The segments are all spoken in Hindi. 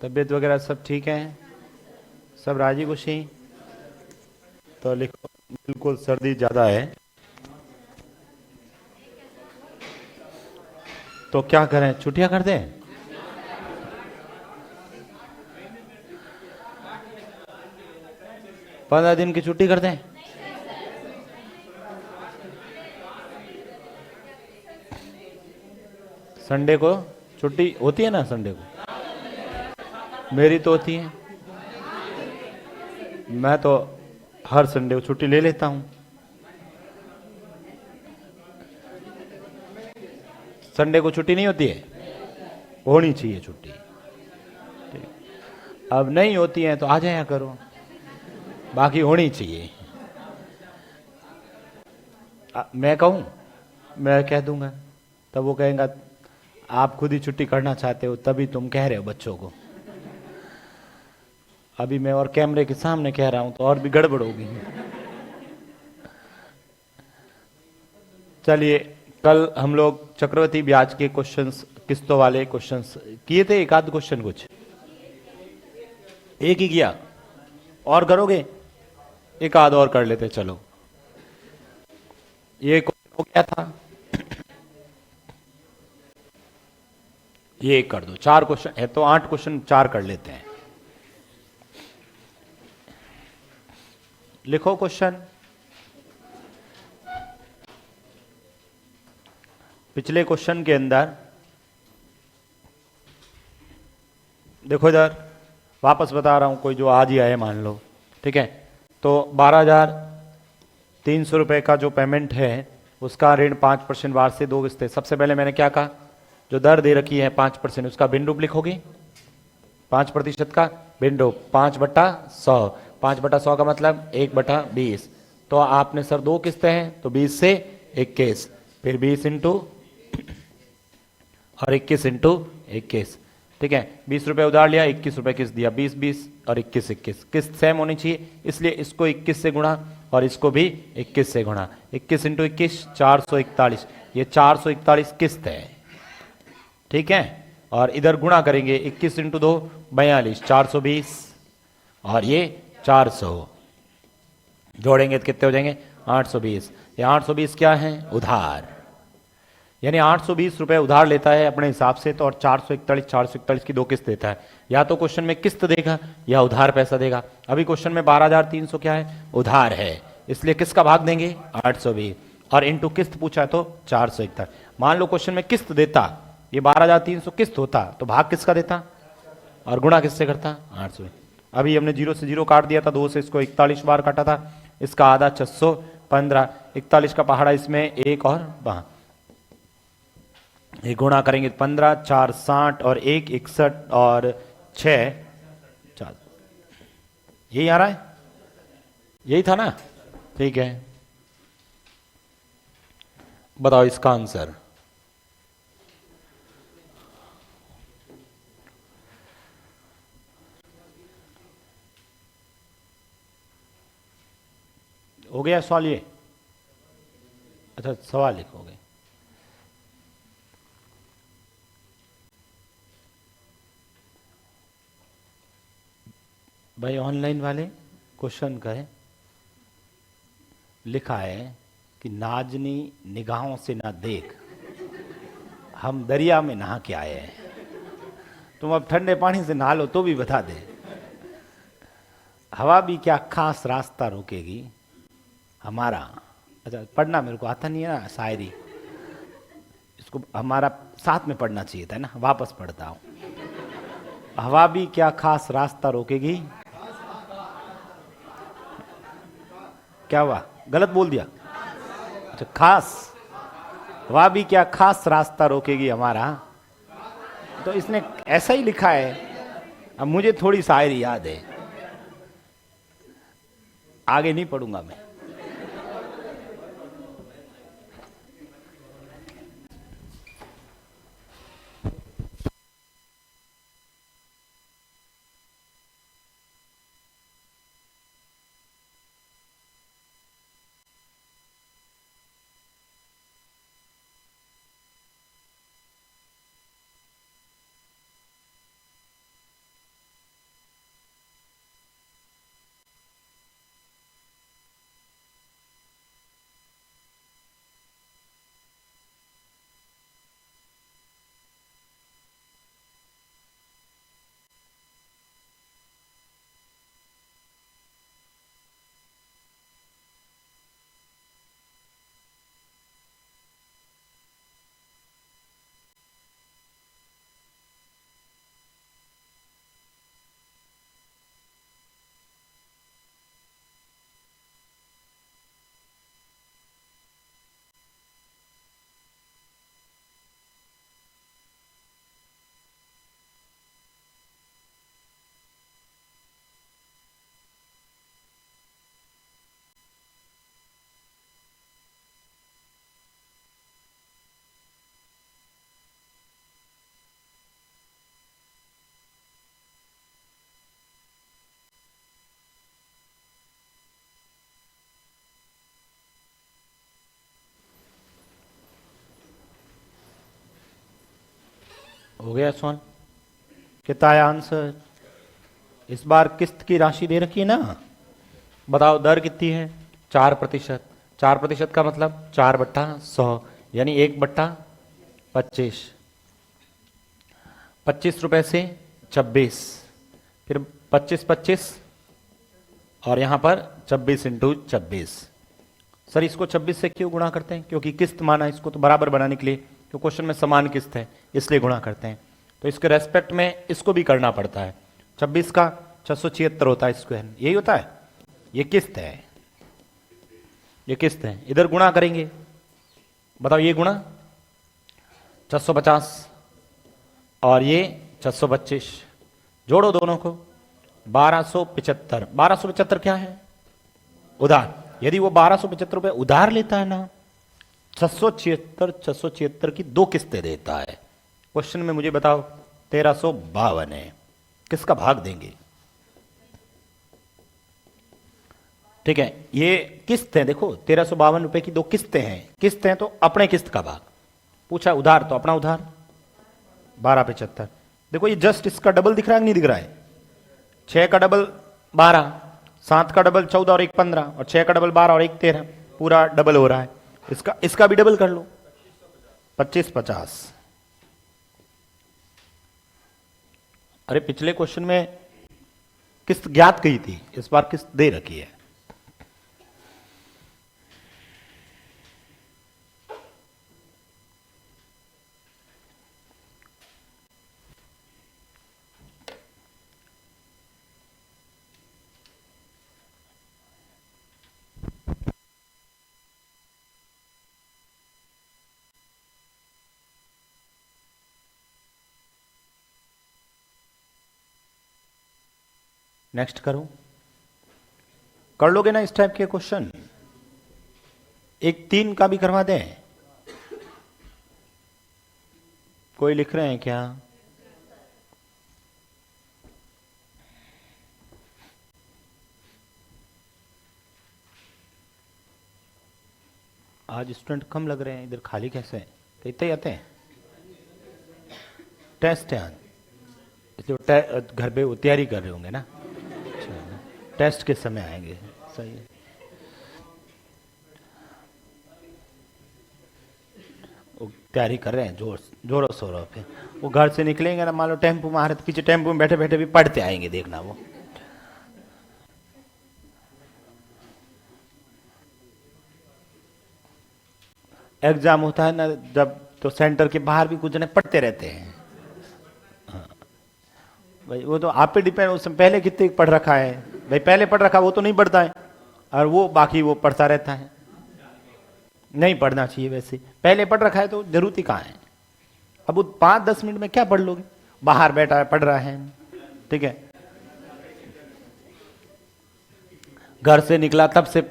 तबीयत वगैरह सब ठीक है? सब राजी खुशी? तो लिखो, बिल्कुल सर्दी ज़्यादा है तो क्या करें, छुट्टियां कर दें? पंद्रह दिन की छुट्टी कर दें? संडे को छुट्टी होती है ना? संडे को मेरी तो होती है। मैं तो हर संडे को छुट्टी ले लेता हूँ। संडे को छुट्टी नहीं होती है? होनी चाहिए छुट्टी। अब नहीं होती है तो आ जाया करो, बाकी होनी चाहिए। मैं कहूँ, मैं कह दूंगा, तब वो कहेगा आप खुद ही छुट्टी करना चाहते हो तभी तुम कह रहे हो बच्चों को। अभी मैं और कैमरे के सामने कह रहा हूं तो और भी गड़बड़ होगी। चलिए, कल हम लोग चक्रवृद्धि ब्याज के क्वेश्चंस, किस्तों वाले क्वेश्चंस किए थे, एक आध क्वेश्चन कुछ एक ही किया, और करोगे? एक आध और कर लेते, चलो। ये हो गया था, ये एक कर दो। चार क्वेश्चन है तो 8 क्वेश्चन 4 कर लेते हैं। लिखो क्वेश्चन। पिछले क्वेश्चन के अंदर देखो इधर, वापस बता रहा हूं, कोई जो आज ही आए मान लो, ठीक है? तो 12,300 रुपए का जो पेमेंट है उसका ऋण 5% वार से 2 किस्तें। सबसे पहले मैंने क्या कहा, जो दर दे रखी है 5%, उसका भिन्न लिखोगे। 5% का भिन्न 5/100। 5/100 का मतलब 1/20। तो आपने सर 2 किस्तें हैं तो 20 से 21, फिर 20 इंटू और 21 इंटू 21, ठीक है? 20 रुपए उधार लिया, 21 रुपए किस्त दिया, 20 20 और 21 21, किस्त सेम होनी चाहिए, इसलिए इसको 21 से गुणा और इसको भी 21 से गुणा। 21 इंटू 21 441, ये 441 किस्त है, ठीक है? और इधर गुणा करेंगे, 21 इंटू 2 42, 420 और ये 400, जोड़ेंगे तो कितने हो जाएंगे? 820। ये 820 क्या है? उधार। यानी 820 रुपए उधार लेता है अपने हिसाब से, तो और 441 की 2 किस्त देता है। या तो क्वेश्चन में किस्त देगा या उधार पैसा देगा। अभी क्वेश्चन में 12,300 क्या है? उधार है, इसलिए किसका भाग देंगे? 820, और इंटू किस्त पूछा है तो 441। मान लो क्वेश्चन में किस्त देता, ये 12,300 किस्त होता, तो भाग किसका देता और गुणा किससे करता? 820। अभी हमने 0 से 0 काट दिया था, 2 से इसको 41 बार काटा था, इसका आधा 615, 41 का पहाड़ा इसमें एक और वहां, ये गुणा करेंगे 15 4 60 और 1 61 और 6 4, यही आ रहा है, यही था ना? ठीक है, बताओ इसका आंसर। हो गया सवाल ये? अच्छा, सवाल लिखोगे। भाई ऑनलाइन वाले क्वेश्चन का है, लिखा है कि नाजनी निगाहों से ना देख, हम दरिया में नहा के आए हैं। तुम अब ठंडे पानी से नहा लो तो भी बता दे। हवा भी क्या खास रास्ता रोकेगी हमारा। अच्छा, पढ़ना मेरे को आता नहीं है ना शायरी, इसको हमारा साथ में पढ़ना चाहिए था ना, वापस पढ़ता हूं। हवा भी क्या खास रास्ता रोकेगी, क्या हुआ, गलत बोल दिया? अच्छा, खास, हवा भी क्या खास रास्ता रोकेगी हमारा, तो इसने ऐसा ही लिखा है। अब मुझे थोड़ी शायरी याद है, आगे नहीं पढ़ूंगा मैं। हो गया सॉल्व। कितना आया आंसर? इस बार किस्त की राशि दे रखी है ना, बताओ दर कितनी है? 4%। 4% का मतलब 4/100 यानी 1/25। 25 रुपए से 26, फिर 25 और यहां पर 26 इंटू 26। सर इसको 26 से क्यों गुणा करते हैं? क्योंकि किस्त माना इसको तो बराबर बनाने के लिए, क्योंकि क्वेश्चन में समान किस्त है इसलिए गुणा करते हैं। तो इसके रेस्पेक्ट में इसको भी करना पड़ता है। 26 का 676 होता है स्क्वायर, यही होता है। ये किस्त है, ये किस्त है, इधर गुणा करेंगे। बताओ ये गुणा 650 और ये 625, जोड़ो दोनों को 1275। 1275 क्या है? उधार। यदि वो 1275 रुपए उधार लेता है ना, 676 की 2 किस्तें देता है। क्वेश्चन में मुझे बताओ 1352 है, किसका भाग देंगे? ठीक है, ये किस्त है, देखो 1352 रुपए की 2 किस्तें हैं। किस्त हैं तो अपने किस्त का भाग पूछा, उधार तो अपना उधार 1275। देखो ये जस्ट इसका डबल दिख रहा है, नहीं दिख रहा है? 6 का डबल 12, 7 का डबल 14 और 1 15, और 6 का डबल 12 और 1 13, पूरा डबल हो रहा है। इसका भी डबल कर लो, 2550। अरे पिछले क्वेश्चन में किस्त ज्ञात कही थी, इस बार किस्त दे रखी है। नेक्स्ट करो, कर लोगे ना इस टाइप के क्वेश्चन? एक 3 का भी करवा दें? कोई लिख रहे हैं क्या? आज स्टूडेंट कम लग रहे हैं, इधर खाली कैसे है? तो इतने ही आते हैं, टेस्ट है आज इसलिए घर पे वो तैयारी कर रहे होंगे ना। टेस्ट के समय आएंगे, सही है। वो तैयारी कर रहे हैं जोरों शोरों पे। वो घर से निकलेंगे ना, मान लो टेम्पो में आ रहे तो पीछे टेम्पो में बैठे बैठे भी पढ़ते आएंगे, देखना वो। एग्जाम होता है ना जब, तो सेंटर के बाहर भी कुछ जने पढ़ते रहते हैं। हाँ भाई, वो तो आप पे डिपेंड, उसमें पहले कितने पढ़ रखा है। भाई पहले पढ़ रखा वो तो नहीं पढ़ता है, और वो बाकी वो पढ़ता रहता है। नहीं पढ़ना चाहिए, वैसे पहले पढ़ रखा है तो जरूरत ही कहाँ है। अब वो 5-10 मिनट में क्या पढ़ लोगे? बाहर बैठा है पढ़ रहा है, ठीक है। घर से निकला तब से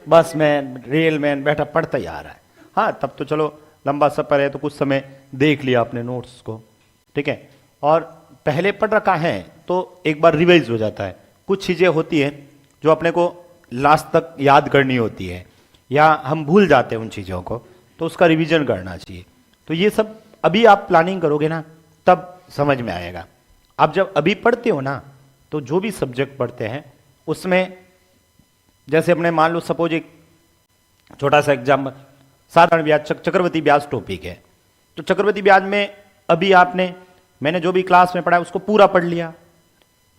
बस में रेल में बैठा पढ़ता ही आ रहा है। हाँ तब तो चलो लंबा सफर है तो कुछ समय देख लिया अपने नोट्स को, ठीक है। और पहले पढ़ रखा है तो एक बार रिवाइज हो जाता है। कुछ चीजें होती है जो अपने को लास्ट तक याद करनी होती है, या हम भूल जाते हैं उन चीज़ों को, तो उसका रिवीजन करना चाहिए। तो ये सब अभी आप प्लानिंग करोगे ना तब समझ में आएगा। आप जब अभी पढ़ते हो ना, तो जो भी सब्जेक्ट पढ़ते हैं उसमें, जैसे अपने मान लो सपोज एक छोटा सा एग्जाम्पल, साधारण ब्याज चक्रवृद्धि ब्याज टॉपिक है, तो चक्रवृद्धि ब्याज में अभी आपने, मैंने जो भी क्लास में पढ़ा उसको पूरा पढ़ लिया,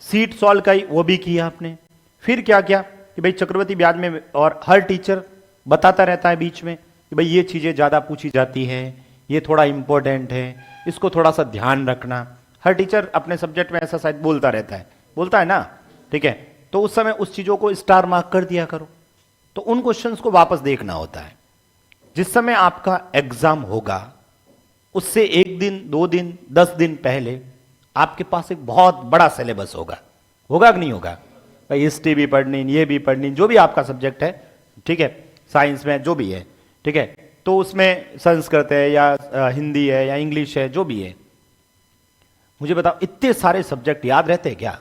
सीट सॉल्व की वो भी किया आपने। फिर क्या किया कि भाई चक्रवृद्धि ब्याज में, और हर टीचर बताता रहता है बीच में कि भाई ये चीज़ें ज़्यादा पूछी जाती है, ये थोड़ा इंपॉर्टेंट है, इसको थोड़ा सा ध्यान रखना। हर टीचर अपने सब्जेक्ट में ऐसा शायद बोलता रहता है, बोलता है ना, ठीक है। तो उस समय उस चीज़ों को स्टार मार्क कर दिया करो। तो उन क्वेश्चंस को वापस देखना होता है। जिस समय आपका एग्जाम होगा उससे 1 दिन 2 दिन 10 दिन पहले आपके पास एक बहुत बड़ा सिलेबस होगा, होगा कि नहीं होगा? भाई हिस्ट्री भी पढ़नी, ये भी पढ़नी, जो भी आपका सब्जेक्ट है, ठीक है, साइंस में जो भी है, ठीक है। तो उसमें संस्कृत है या हिंदी है या इंग्लिश है, जो भी है। मुझे बताओ इतने सारे सब्जेक्ट याद रहते हैं क्या?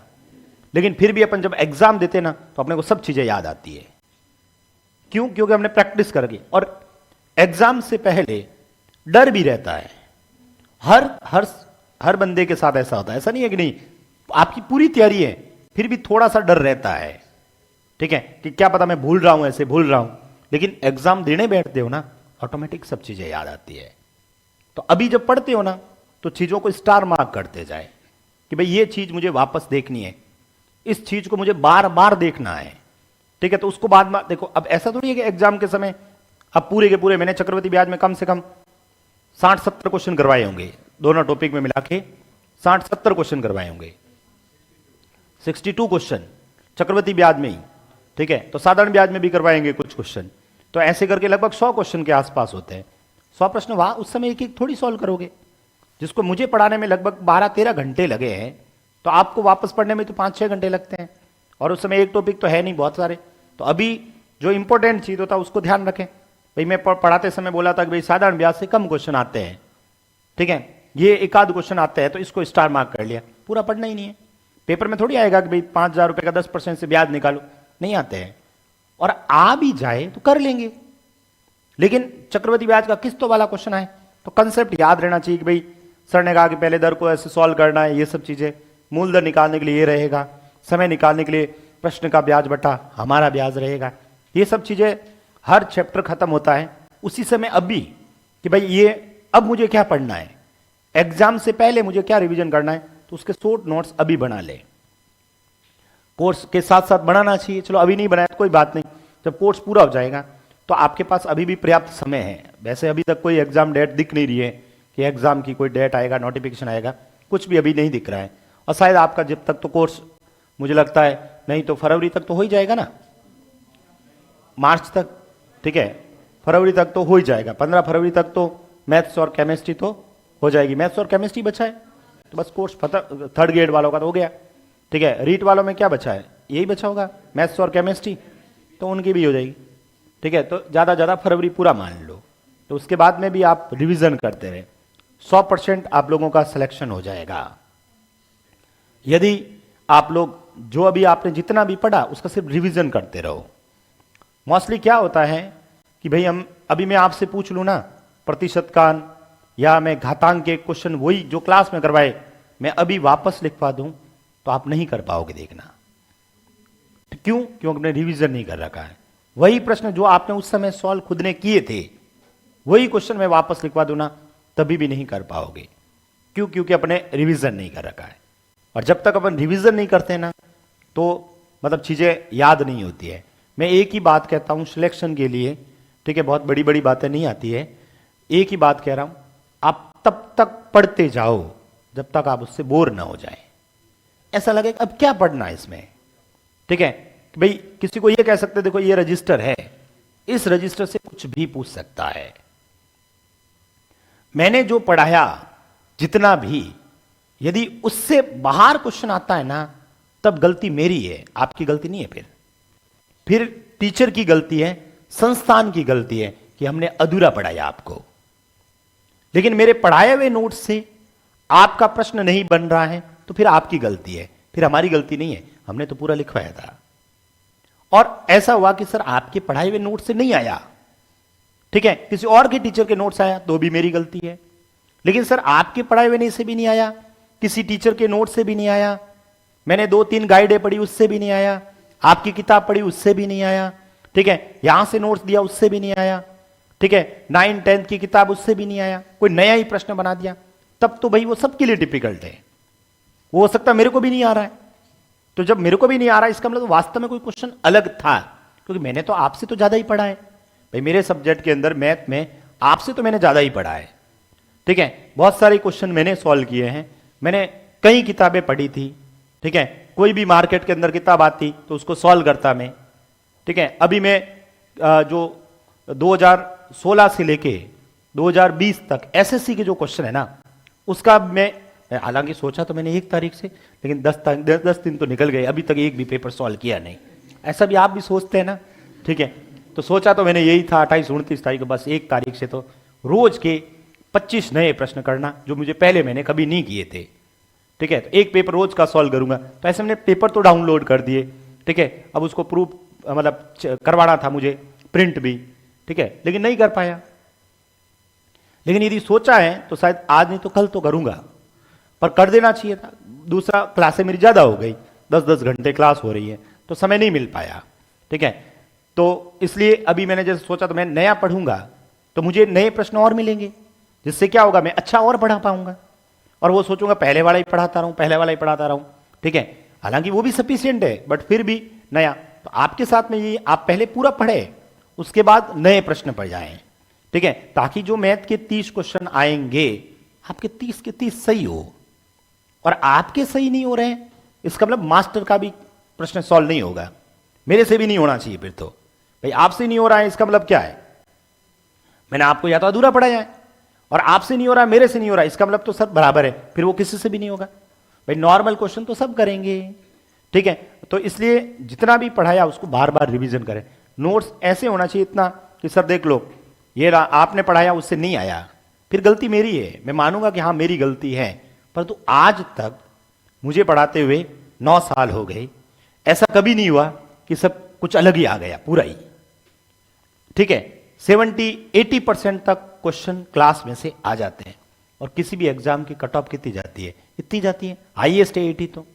लेकिन फिर भी अपन जब एग्जाम देते ना तो अपने को सब चीजें याद आती है। क्यों? क्योंकि हमने प्रैक्टिस कर ली। और एग्जाम से पहले डर भी रहता है। हर हर बंदे के साथ ऐसा होता है, ऐसा नहीं है कि नहीं, आपकी पूरी तैयारी है फिर भी थोड़ा सा डर रहता है, ठीक है, कि क्या पता मैं भूल रहा हूं, ऐसे भूल रहा हूं। लेकिन एग्जाम देने बैठते हो ना, ऑटोमेटिक सब चीजें याद आती है। तो अभी जब पढ़ते हो ना, तो चीजों को स्टार मार्क करते जाए कि भाई ये चीज मुझे वापस देखनी है, इस चीज को मुझे बार बार देखना है, ठीक है। तो उसको बाद में देखो, अब ऐसा थोड़ी है कि एग्जाम के समय अब पूरे के पूरे, मैंने चक्रवर्ती ब्याज में कम से कम 60-70 क्वेश्चन करवाए होंगे, दोनों टॉपिक में मिला के 60-70 क्वेश्चन करवाए होंगे, 62 क्वेश्चन चक्रवर्ती ब्याज में ही, ठीक है। तो साधारण ब्याज में भी करवाएंगे कुछ क्वेश्चन, तो ऐसे करके लगभग 100 क्वेश्चन के आसपास होते हैं। 100 प्रश्न वहां उस समय एक एक थोड़ी सॉल्व करोगे, जिसको मुझे पढ़ाने में लगभग 12-13 घंटे लगे हैं, तो आपको वापस पढ़ने में तो 5-6 घंटे लगते हैं, और उस समय एक टॉपिक तो है नहीं, बहुत सारे। तो अभी जो इंपॉर्टेंट चीज होता है उसको ध्यान रखें। भाई मैं पढ़ाते समय बोला था कि भाई साधारण ब्याज से कम क्वेश्चन आते हैं, ठीक है, ये एक आध क्वेश्चन आते हैं तो इसको स्टार मार्क कर लिया, पूरा पढ़ना ही नहीं है। पेपर में थोड़ी आएगा कि भाई 5,000 रुपए का 10% से ब्याज निकालो, नहीं आते हैं, और आ भी जाए तो कर लेंगे। लेकिन चक्रवर्ती ब्याज का किस्तों वाला क्वेश्चन आए तो कंसेप्ट याद रहना चाहिए कि भाई सर ने कहा कि पहले दर को ऐसे सॉल्व करना है, ये सब चीजें, मूल दर निकालने के लिए ये रहेगा, समय निकालने के लिए प्रश्न का ब्याज बटा हमारा ब्याज रहेगा, ये सब चीजें। हर चैप्टर खत्म होता है उसी समय अभी कि भाई ये अब मुझे क्या पढ़ना है, एग्जाम से पहले मुझे क्या रिवीजन करना है, तो उसके शॉर्ट नोट्स अभी बना ले। कोर्स के साथ साथ बनाना चाहिए, चलो अभी नहीं बनाया तो कोई बात नहीं, जब कोर्स पूरा हो जाएगा तो आपके पास अभी भी पर्याप्त समय है। वैसे अभी तक कोई एग्जाम डेट दिख नहीं रही है कि एग्जाम की कोई डेट आएगा, नोटिफिकेशन आएगा, कुछ भी अभी नहीं दिख रहा है। और शायद आपका जब तक तो कोर्स मुझे लगता है नहीं तो फरवरी तक तो हो ही जाएगा ना, मार्च तक, ठीक है, फरवरी तक तो हो ही जाएगा, 15 फरवरी तक तो मैथ्स और केमिस्ट्री तो हो जाएगी। मैथ्स और केमिस्ट्री बचा है तो बस कोर्स थर्ड ग्रेड वालों का तो हो गया, ठीक है। रीट वालों में क्या बचा है, यही बचा होगा मैथ्स और केमिस्ट्री, तो उनकी भी हो जाएगी, ठीक है। तो ज्यादा फरवरी पूरा मान लो, तो उसके बाद में भी आप रिवीजन करते रहे, 100% आप लोगों का सिलेक्शन हो जाएगा। यदि आप लोग जो अभी आपने जितना भी पढ़ा उसका सिर्फ रिवीजन करते रहो। मोस्टली क्या होता है कि भाई हम अभी मैं आपसे पूछ लूं ना प्रतिशत का या मैं घातांक के क्वेश्चन वही जो क्लास में करवाए मैं अभी वापस लिखवा दूं तो आप नहीं कर पाओगे, देखना क्यों, क्योंकि आपने रिवीजन नहीं कर रखा है। वही प्रश्न जो आपने उस समय सॉल्व खुद ने किए थे वही क्वेश्चन मैं वापस लिखवा दूं ना तभी भी नहीं कर पाओगे, क्यों, क्योंकि अपने रिवीजन नहीं कर रखा है। और जब तक अपन रिवीजन नहीं करते ना तो मतलब चीजें याद नहीं होती है। मैं एक ही बात कहता हूं सिलेक्शन के लिए, ठीक है, बहुत बड़ी बड़ी बातें नहीं आती है, एक ही बात कह रहा हूं, आप तब तक पढ़ते जाओ जब तक आप उससे बोर ना हो जाए, ऐसा लगे अब क्या पढ़ना है इसमें, ठीक है। भाई किसी को ये कह सकते देखो ये रजिस्टर है, इस रजिस्टर से कुछ भी पूछ सकता है। मैंने जो पढ़ाया जितना भी, यदि उससे बाहर क्वेश्चन आता है ना तब गलती मेरी है, आपकी गलती नहीं है। फिर टीचर की गलती है, संस्थान की गलती है कि हमने अधूरा पढ़ाया आपको। लेकिन मेरे पढ़ाए हुए नोट्स से आपका प्रश्न नहीं बन रहा है तो फिर आपकी गलती है, फिर हमारी गलती नहीं है, हमने तो पूरा लिखवाया था। और ऐसा हुआ कि सर आपके पढ़ाए हुए नोट से नहीं आया, ठीक है, किसी और के टीचर के नोट्स आया तो भी मेरी गलती है। लेकिन सर आपके पढ़ाए हुए से भी नहीं आया, किसी टीचर के नोट से भी नहीं आया, मैंने 2-3 गाइडें पढ़ी उससे भी नहीं आया, आपकी किताब पढ़ी उससे भी नहीं आया, ठीक है, यहां से नोट्स दिया उससे भी नहीं आया, ठीक है, 9-10 की किताब उससे भी नहीं आया, कोई नया ही प्रश्न बना दिया, तब तो भाई वो सबके लिए डिफिकल्ट है। वो हो सकता है मेरे को भी नहीं आ रहा है, तो जब मेरे को भी नहीं आ रहा है इसका मतलब तो वास्तव में कोई क्वेश्चन अलग था, क्योंकि मैंने तो आपसे तो ज्यादा ही पढ़ा है भाई, मेरे सब्जेक्ट के अंदर मैथ में आपसे तो मैंने ज्यादा ही पढ़ा है, ठीक है। बहुत सारे क्वेश्चन मैंने सॉल्व किए हैं, मैंने कई किताबें पढ़ी थी, ठीक है, कोई भी मार्केट के अंदर किताब आती तो उसको सॉल्व करता मैं, ठीक है। अभी मैं जो 2016 से लेके 2020 तक एसएससी के जो क्वेश्चन है ना उसका मैं हालांकि सोचा तो मैंने 1 तारीख से, लेकिन 10 दिन तो निकल गए, अभी तक एक भी पेपर सॉल्व किया नहीं। ऐसा भी आप भी सोचते हैं ना, ठीक है। तो सोचा तो मैंने यही था 28-29 तारीख को, बस 1 तारीख से तो रोज के 25 नए प्रश्न करना जो मुझे पहले मैंने कभी नहीं किए थे, ठीक है। तो एक पेपर रोज का सॉल्व करूंगा, तो ऐसे मैंने पेपर तो डाउनलोड कर दिए, ठीक है। अब उसको प्रूफ मतलब करवाना था मुझे, प्रिंट भी, ठीक है, लेकिन नहीं कर पाया। लेकिन यदि सोचा है तो शायद आज नहीं तो कल तो करूंगा। पर कर देना चाहिए था। दूसरा, क्लासें मेरी ज्यादा हो गई, 10-10 घंटे क्लास हो रही है, तो समय नहीं मिल पाया। ठीक है, तो इसलिए अभी मैंने जैसे सोचा, तो मैं नया पढ़ूंगा तो मुझे नए प्रश्न और मिलेंगे, जिससे क्या होगा, मैं अच्छा और पढ़ा पाऊंगा। और वो सोचूंगा पहले वाला ही पढ़ाता रहूं, पहले वाला ही पढ़ाता रहूं। ठीक है, हालांकि वो भी सफिशियंट है, बट फिर भी नया। तो आपके साथ में ये, आप पहले पूरा पढ़े, उसके बाद नए प्रश्न पढ़ जाएं। ठीक है, ताकि जो मैथ के 30 क्वेश्चन आएंगे, आपके 30 के 30 सही हो। और आपके सही नहीं हो रहे हैं, इसका मतलब मास्टर का भी प्रश्न सॉल्व नहीं होगा, मेरे से भी नहीं होना चाहिए। फिर तो भाई आपसे नहीं हो रहा है, इसका मतलब क्या है, मैंने आपको या तो अधूरा पढ़ाया है, और आपसे नहीं हो रहा, मेरे से नहीं हो रहा, इसका मतलब तो सब बराबर है, फिर वो किसी से भी नहीं होगा। भाई नॉर्मल क्वेश्चन तो सब करेंगे। ठीक है, तो इसलिए जितना भी पढ़ाया उसको बार बार रिवीजन करें। नोट्स ऐसे होना चाहिए इतना कि सर देख लो, ये आपने पढ़ाया उससे नहीं आया, फिर गलती मेरी है, मैं मानूंगा कि हाँ मेरी गलती है, परंतु आज तक मुझे पढ़ाते हुए 9 साल हो गए, ऐसा कभी नहीं हुआ कि सब कुछ अलग ही आ गया पूरा ही। ठीक है, 70-80% तक क्वेश्चन क्लास में से आ जाते हैं। और किसी भी एग्जाम की कट ऑफ कितनी जाती है, इतनी जाती है, हाईएस्ट है 80। तो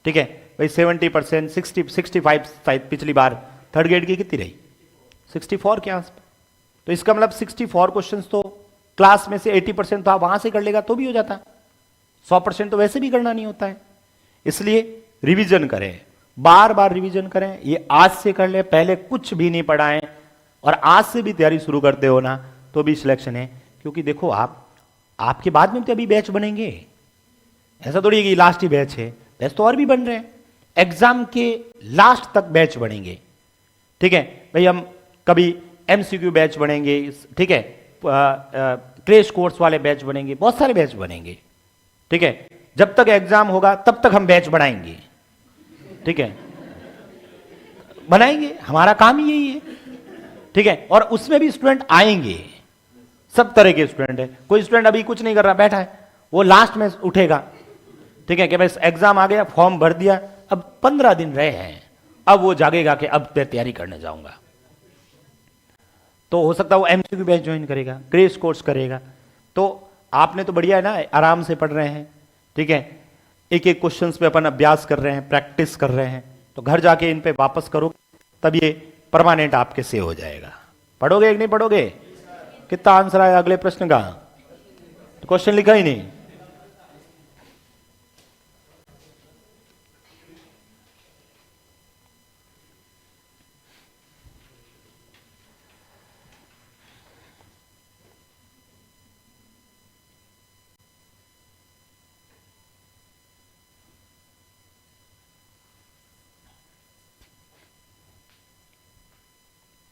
ठीक है भाई, 70%, 65 शायद पिछली बार थर्ड ग्रेड की कितनी रही, 64 के आसपास। तो इसका मतलब 64 क्वेश्चन तो क्लास में से 80% तो आप वहां से कर लेगा तो भी हो जाता, 100% तो वैसे भी करना नहीं होता है। इसलिए रिवीजन करें, बार बार रिवीजन करें। ये आज से कर ले, पहले कुछ भी नहीं पढ़ाएं, और आज से भी तैयारी शुरू करते हो ना तो भी सिलेक्शन है। क्योंकि देखो, आपके बाद में तो अभी बैच बनेंगे, ऐसा थोड़ी है कि लास्ट ही बैच है, बैच तो और भी बन रहे हैं, एग्जाम के लास्ट तक बैच बनेंगे। ठीक है भाई, हम कभी एमसीक्यू बैच बनेंगे, ठीक है, क्रैश कोर्स वाले बैच बनेंगे, बहुत सारे बैच बनेंगे। ठीक है, जब तक एग्जाम होगा तब तक हम बैच बढ़ाएंगे। ठीक है, बनाएंगे, हमारा काम ही यही है। ठीक है, और उसमें भी स्टूडेंट आएंगे, सब तरह के स्टूडेंट है। कोई स्टूडेंट अभी कुछ नहीं कर रहा, बैठा है, वो लास्ट में उठेगा। ठीक है, कि भाई एग्जाम आ गया, फॉर्म भर दिया, अब 15 दिन रहे हैं, अब वो जागेगा कि अब मैं तैयारी करने जाऊंगा। तो हो सकता है वो एमसीक्यू बैच ज्वाइन करेगा, क्रैश कोर्स करेगा। तो आपने तो बढ़िया है ना, आराम से पढ़ रहे हैं। ठीक है, एक एक क्वेश्चंस पे अपन अभ्यास कर रहे हैं, प्रैक्टिस कर रहे हैं, तो घर जाके इन पे वापस करो, तब ये परमानेंट आपके से हो जाएगा। पढ़ोगे कि नहीं पढ़ोगे? कितना आंसर आया अगले प्रश्न का? तो क्वेश्चन लिखा ही नहीं।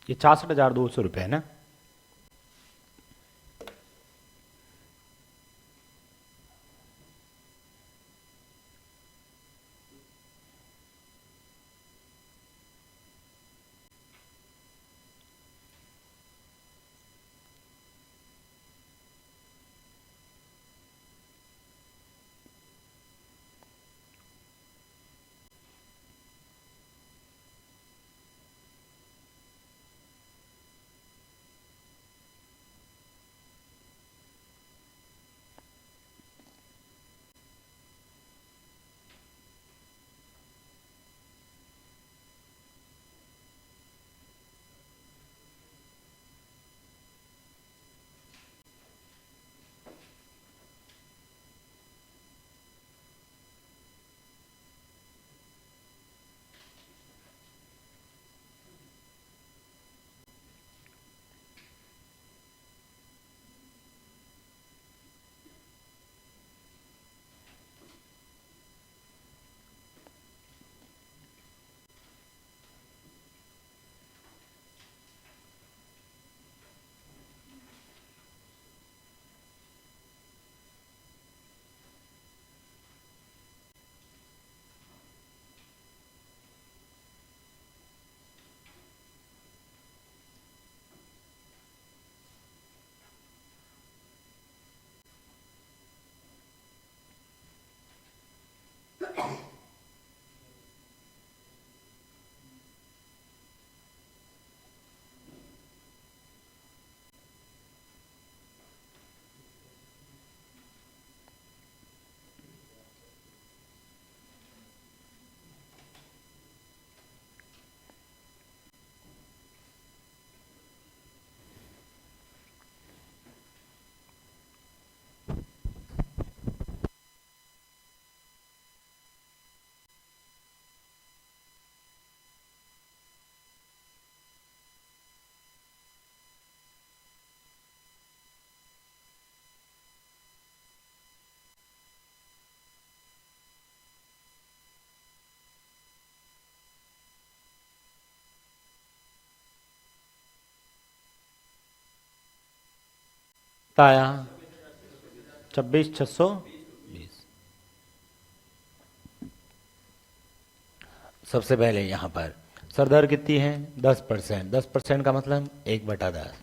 ये 66,200 रुपए है ना? कितना आया? 26,620। सबसे पहले यहाँ पर सरदर कितनी है? 10%। 10% का मतलब 1/10।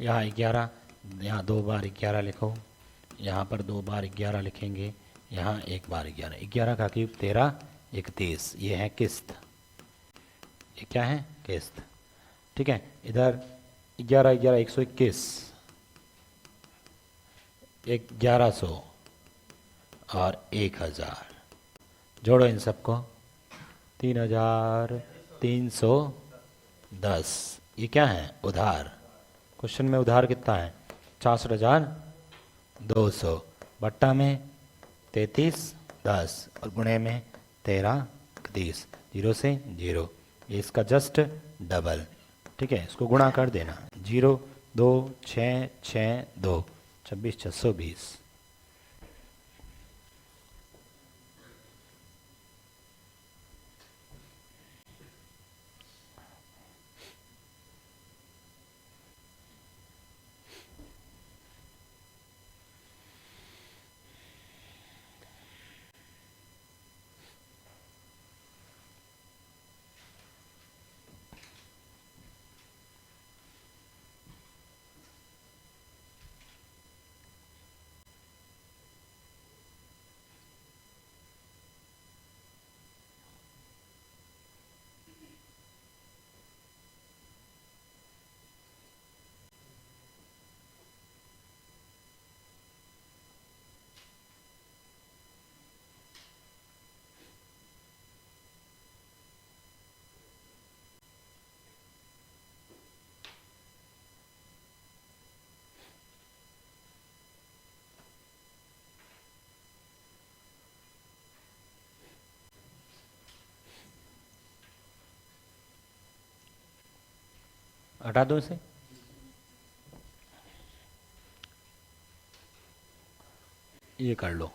यहाँ 11, यहाँ 2 बार 11 लिखो, यहाँ पर 2 बार 11 लिखेंगे, यहाँ 1 बार 11। 11 का क्यूब 13, 31। ये है किस्त, ये क्या है? किस्त। ठीक है, इधर 11 11 121, 1100 और 1000। जोड़ो इन सबको, 3310। ये क्या है? उधार। क्वेश्चन में उधार कितना है? 64,200 बट्टा में 3310 और गुणे में 13 31। 0 से 0, ये इसका जस्ट डबल। ठीक है, इसको गुणा कर देना। 0 2 6 6 2, 26,620। हटा दो इसे। ये कर लो।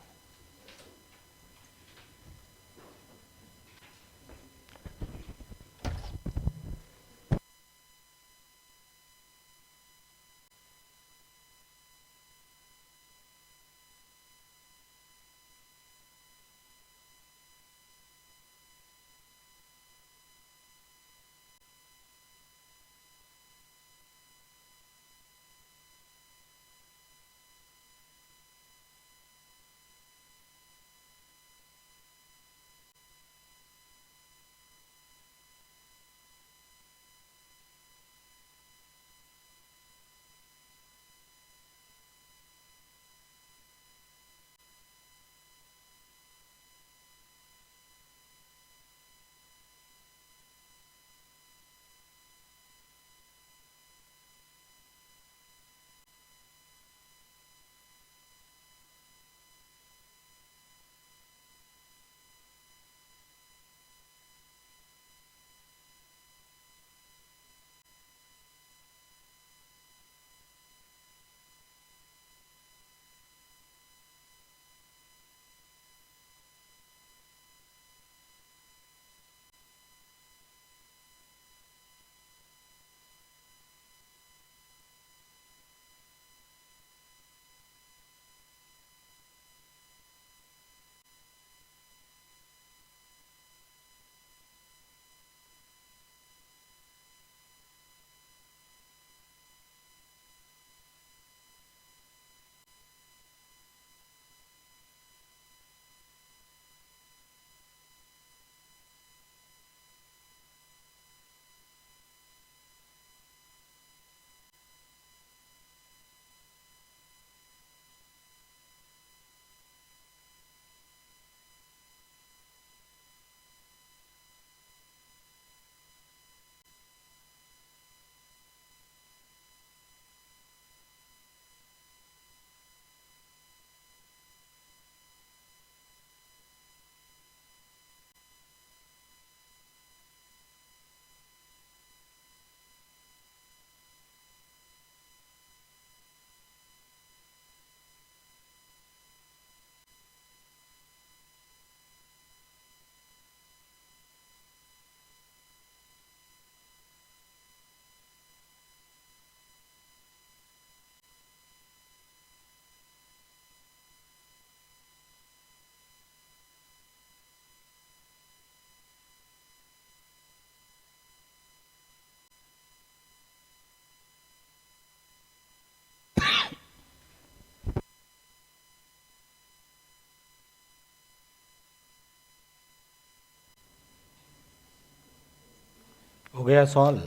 हो गया सॉल्व?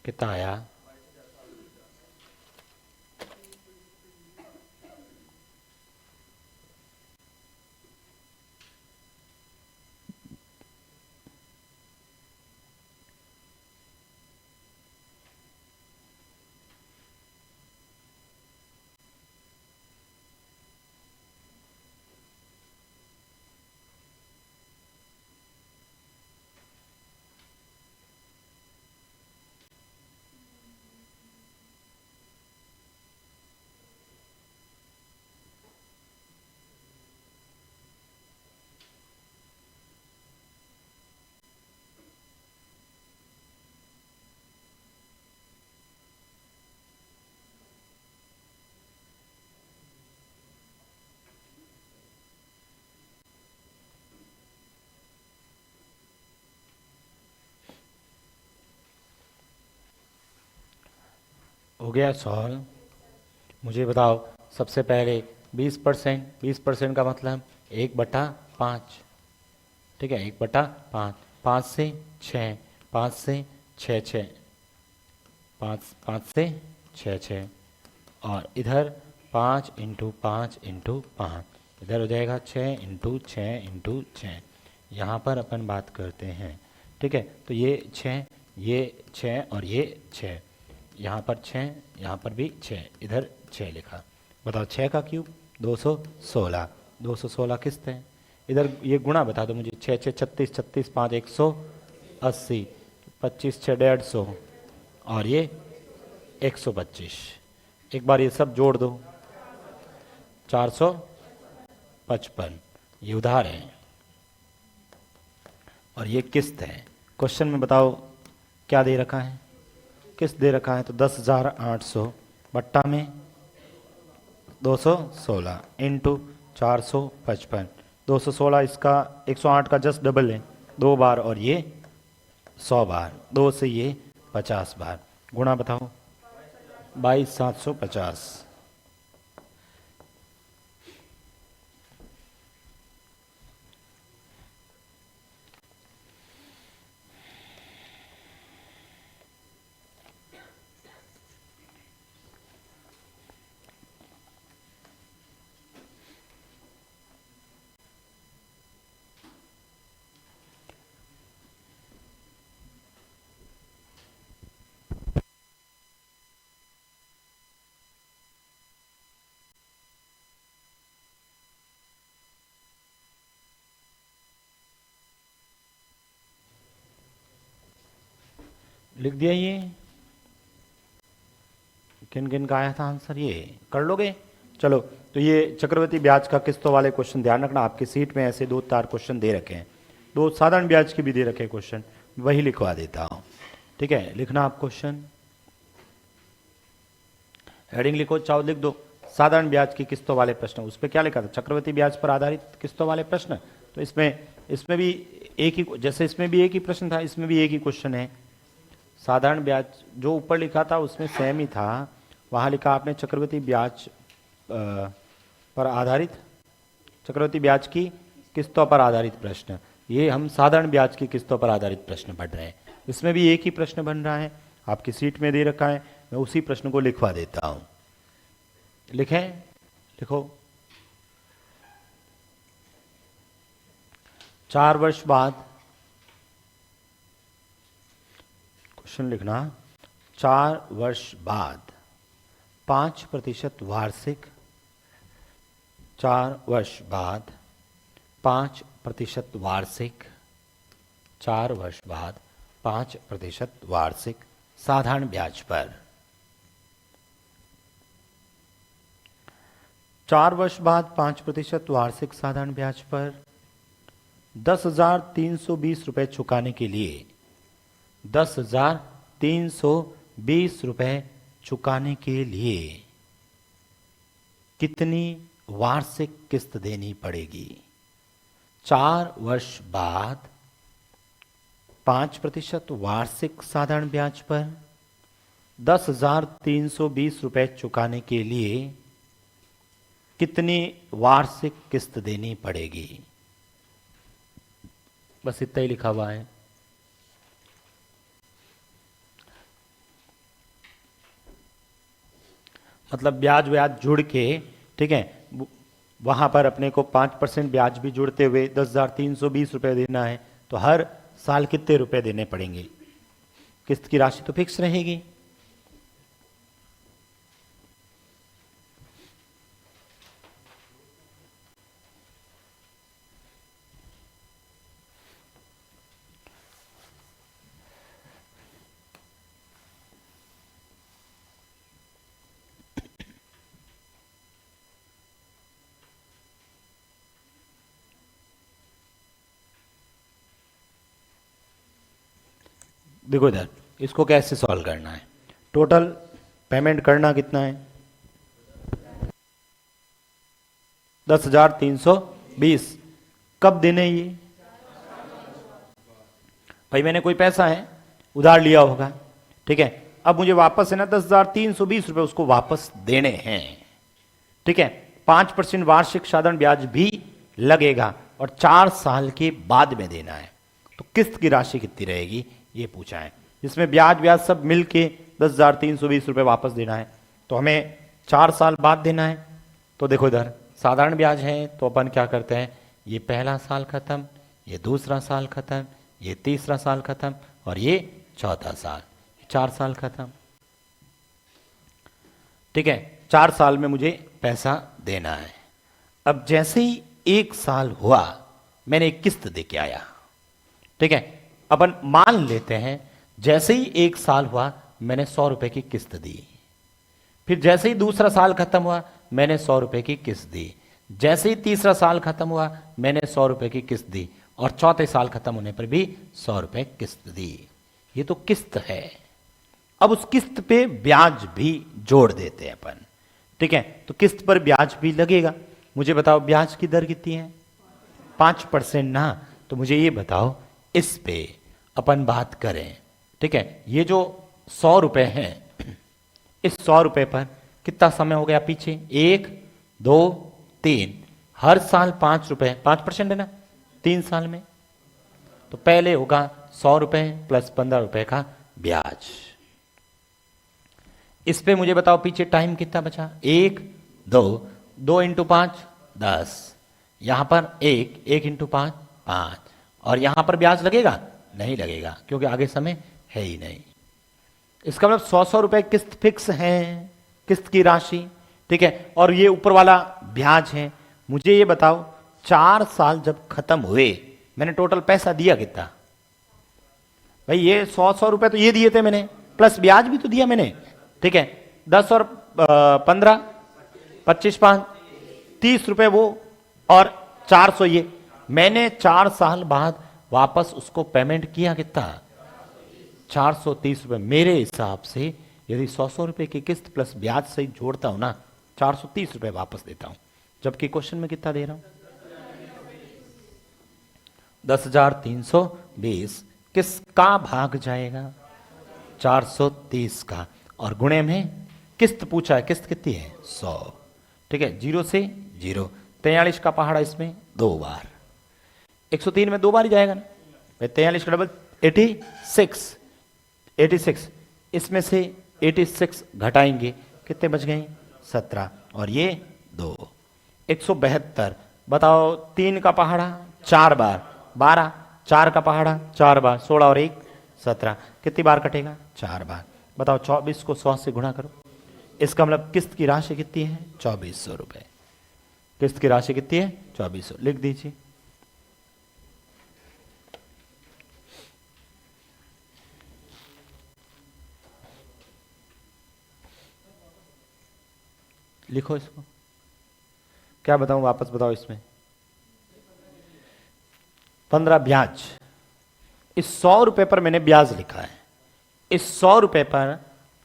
कितना आया? हो गया सॉल्व? मुझे बताओ सबसे पहले 20%, 20% का मतलब 1/5, ठीक है, 1/5, 5 से 6, 5 से 6 6, 5 से 6 6, और इधर 5 इंटू 5 इंटू 5, इधर हो जाएगा 6 इंटू 6 इंटू 6। यहाँ पर अपन बात करते हैं, ठीक है, तो ये 6 और ये 6, यहाँ पर 6, यहाँ पर भी 6, इधर 6 लिखा। बताओ 6 का क्यूब 216, 216 किस्त है। इधर ये गुणा बता दो मुझे, 6 6 36, 36 5 180, 25 6 150, और ये 125। एक बार ये सब जोड़ दो, 455, ये उधार है और ये किस्त है। क्वेश्चन में बताओ क्या दे रखा है, किस्त दे रखा है, तो 10,800 बट्टा में 216 इंटू 455, 216 इसका 108 का जस्ट डबल है, 2 बार, और ये 100 बार, 2 से ये 50 बार, गुणा बताओ 22,750। लिख दिया? ये किन किन का आया था आंसर, ये कर लोगे? चलो, तो ये चक्रवृद्धि ब्याज का किस्तों वाले क्वेश्चन ध्यान रखना, आपकी सीट में ऐसे 2 4 क्वेश्चन दे रखे हैं, 2 साधारण ब्याज के भी दे रखे क्वेश्चन, वही लिखवा देता हूँ, ठीक है। लिखना आप क्वेश्चन, हेडिंग लिखो, चाहो लिख दो, साधारण ब्याज की किस्तों वाले प्रश्न। उस पर क्या लिखा था, चक्रवृद्धि ब्याज पर आधारित किस्तों वाले प्रश्न। तो इसमें भी एक ही, जैसे इसमें भी एक ही प्रश्न था, इसमें भी एक ही क्वेश्चन है। साधारण ब्याज जो ऊपर लिखा था उसमें सेम ही था, वहाँ लिखा आपने चक्रवृद्धि ब्याज पर आधारित, चक्रवृद्धि ब्याज की किस्तों पर आधारित प्रश्न। ये हम साधारण ब्याज की किस्तों पर आधारित प्रश्न पढ़ रहे हैं। इसमें भी एक ही प्रश्न बन रहा है, आपकी सीट में दे रखा है, मैं उसी प्रश्न को लिखवा देता हूं। लिखें, लिखो, 4 वर्ष बाद, क्वेश्चन लिखना, 4 वर्ष बाद 5% वार्षिक, 4 वर्ष बाद 5% वार्षिक, 4 वर्ष बाद 5% वार्षिक साधारण ब्याज पर, 4 वर्ष बाद 5% वार्षिक साधारण ब्याज पर 10,320 रुपए चुकाने के लिए, 10,320 रुपए चुकाने के लिए कितनी वार्षिक किस्त देनी पड़ेगी? 4 वर्ष बाद 5% वार्षिक साधारण ब्याज पर 10,320 रुपए चुकाने के लिए कितनी वार्षिक किस्त देनी पड़ेगी? बस इतना ही लिखा हुआ है। मतलब ब्याज व्याज जुड़ के, ठीक है, वहां पर अपने को 5% ब्याज भी जुड़ते हुए 10,320 रुपये देना है, तो हर साल कितने रुपए देने पड़ेंगे? किस्त की राशि तो फिक्स रहेगी। देखो इधर इसको कैसे सॉल्व करना है। टोटल पेमेंट करना कितना है? 10,320। कब देने ये? भाई मैंने कोई पैसा है उधार लिया होगा, ठीक है, अब मुझे वापस है ना 10,320 रुपए उसको वापस देने हैं, ठीक है। 5% वार्षिक साधारण ब्याज भी लगेगा और 4 साल के बाद में देना है। तो किस्त की राशि कितनी रहेगी ये पूछा है, जिसमें ब्याज ब्याज सब मिलके 10,320 रुपए वापस देना है, तो हमें 4 साल बाद देना है। तो देखो इधर साधारण ब्याज है तो अपन क्या करते हैं, ये पहला साल खत्म, ये दूसरा साल खत्म, ये तीसरा साल खत्म और ये चौथा साल, 4 साल खत्म, ठीक है। 4 साल में मुझे पैसा देना है। अब जैसे ही 1 साल हुआ मैंने एक किस्त दे के आया, ठीक है, अपन मान लेते हैं जैसे ही 1 साल हुआ मैंने 100 रुपए की किस्त दी, फिर जैसे ही दूसरा साल खत्म हुआ मैंने 100 रुपए की किस्त दी, जैसे ही तीसरा साल खत्म हुआ मैंने 100 रुपए की किस्त दी और चौथे साल खत्म होने पर भी 100 रुपए किस्त दी। ये तो किस्त है। अब उस किस्त पे ब्याज भी जोड़ देते हैं अपन, ठीक है, तो किस्त पर ब्याज भी लगेगा। मुझे बताओ ब्याज की दर कितनी है? 5% ना। तो मुझे ये बताओ इस पे अपन बात करें, ठीक है, ये जो 100 रुपए हैं, इस 100 रुपए पर कितना समय हो गया पीछे? 1, 2, 3, हर साल 5 रुपए, 5% है ना 3 साल में, तो पहले होगा 100 रुपए प्लस 15 रुपए का ब्याज। इस पे मुझे बताओ पीछे टाइम कितना बचा? 1, 2, 2 इंटू 5 10, यहां पर 1 इंटू 5 5, और यहां पर ब्याज लगेगा? नहीं लगेगा क्योंकि आगे समय है ही नहीं। इसका मतलब 100 रुपए किस्त फिक्स है, किस्त की राशि, ठीक है, और ये ऊपर वाला ब्याज है। मुझे ये बताओ 4 साल जब खत्म हुए मैंने टोटल पैसा दिया कितना? भाई ये 100 रुपए तो ये दिए थे मैंने, प्लस ब्याज भी तो दिया मैंने, ठीक है, 10 और 15, 25, 5, 30 रुपए वो और 400 ये। मैंने 4 साल बाद वापस उसको पेमेंट किया कितना? 430 रुपए। मेरे हिसाब से यदि 100 रुपए की किस्त प्लस ब्याज सही जोड़ता हूं ना, 430 रुपए वापस देता हूं, जबकि क्वेश्चन में कितना दे रहा हूं? 10,320 किसका भाग जाएगा? 430 का, और गुणे में किस्त पूछा है, किस्त कितनी है? 100, ठीक है, 0 से 0, 43 का पहाड़ा इसमें 2 बार, 103 में 2 बार ही जाएगा ना भाई, 43 का डबल 86, 86, इसमें से 86 घटाएंगे कितने बच गए? 17, और ये 2, 172। बताओ 3 का पहाड़ा 4 बार 12, 4 का पहाड़ा 4 बार 16 और 1 17, कितनी बार कटेगा? 4 बार। बताओ 24 को 100 से गुणा करो, इसका मतलब किस्त की राशि कितनी है? 2400 रुपए। किस्त की राशि कितनी है? 2400, लिख दीजिए। लिखो इसको, क्या बताऊं वापस बताओ। इसमें 15 ब्याज, इस 100 रुपए पर मैंने ब्याज लिखा है, इस 100 रुपए पर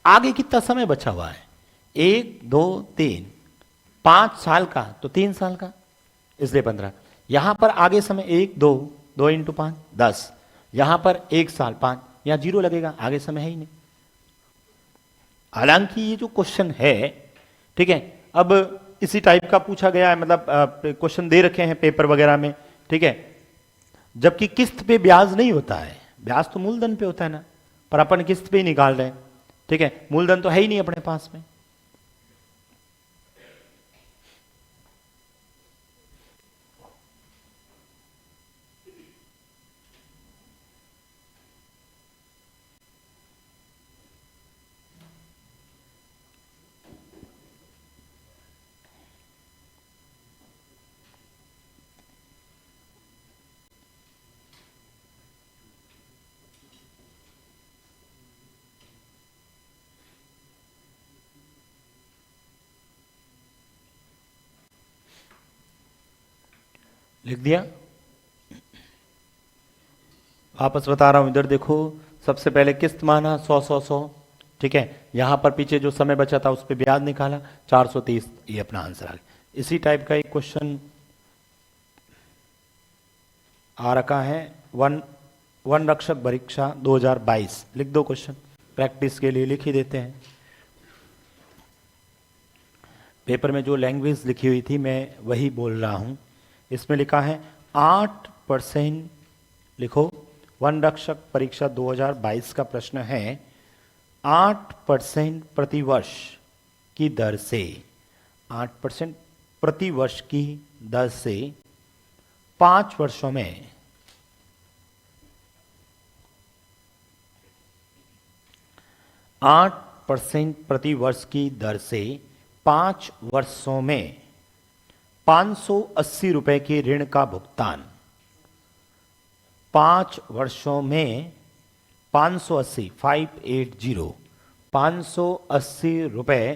आगे कितना समय बचा हुआ है? 1, 2, 3, 5 साल का, तो 3 साल का, इसलिए 15। यहां पर आगे समय 1, 2, 2 इंटू 5 10, यहां पर 1 साल 5, यहां 0 लगेगा, आगे समय है ही नहीं। हालांकि ये जो क्वेश्चन है, ठीक है, अब इसी टाइप का पूछा गया है, मतलब क्वेश्चन दे रखे हैं पेपर वगैरह में, ठीक है, जबकि किस्त पे ब्याज नहीं होता है, ब्याज तो मूलधन पे होता है ना, पर अपन किस्त पे ही निकाल रहे हैं, ठीक है, मूलधन तो है ही नहीं अपने पास में। लिख दिया। वापस बता रहा हूं, इधर देखो, सबसे पहले किस्त माना 100 100 100, ठीक है। यहां पर पीछे जो समय बचा था उस पर ब्याज निकाला 430, ये अपना आंसर आ गया। इसी टाइप का एक क्वेश्चन आ रखा है, वन रक्षक परीक्षा 2022, लिख दो क्वेश्चन, प्रैक्टिस के लिए लिख ही देते हैं। पेपर में जो लैंग्वेज लिखी हुई थी मैं वही बोल रहा हूं। इसमें लिखा है 8%, लिखो, वन रक्षक परीक्षा 2022 का प्रश्न है, 8% प्रतिवर्ष की दर से, 8% प्रतिवर्ष की दर से 5 वर्षों में 8% प्रति वर्ष की दर से 5 वर्षों में 580 रुपए के ऋण का भुगतान, 5 वर्षों में 580 रुपए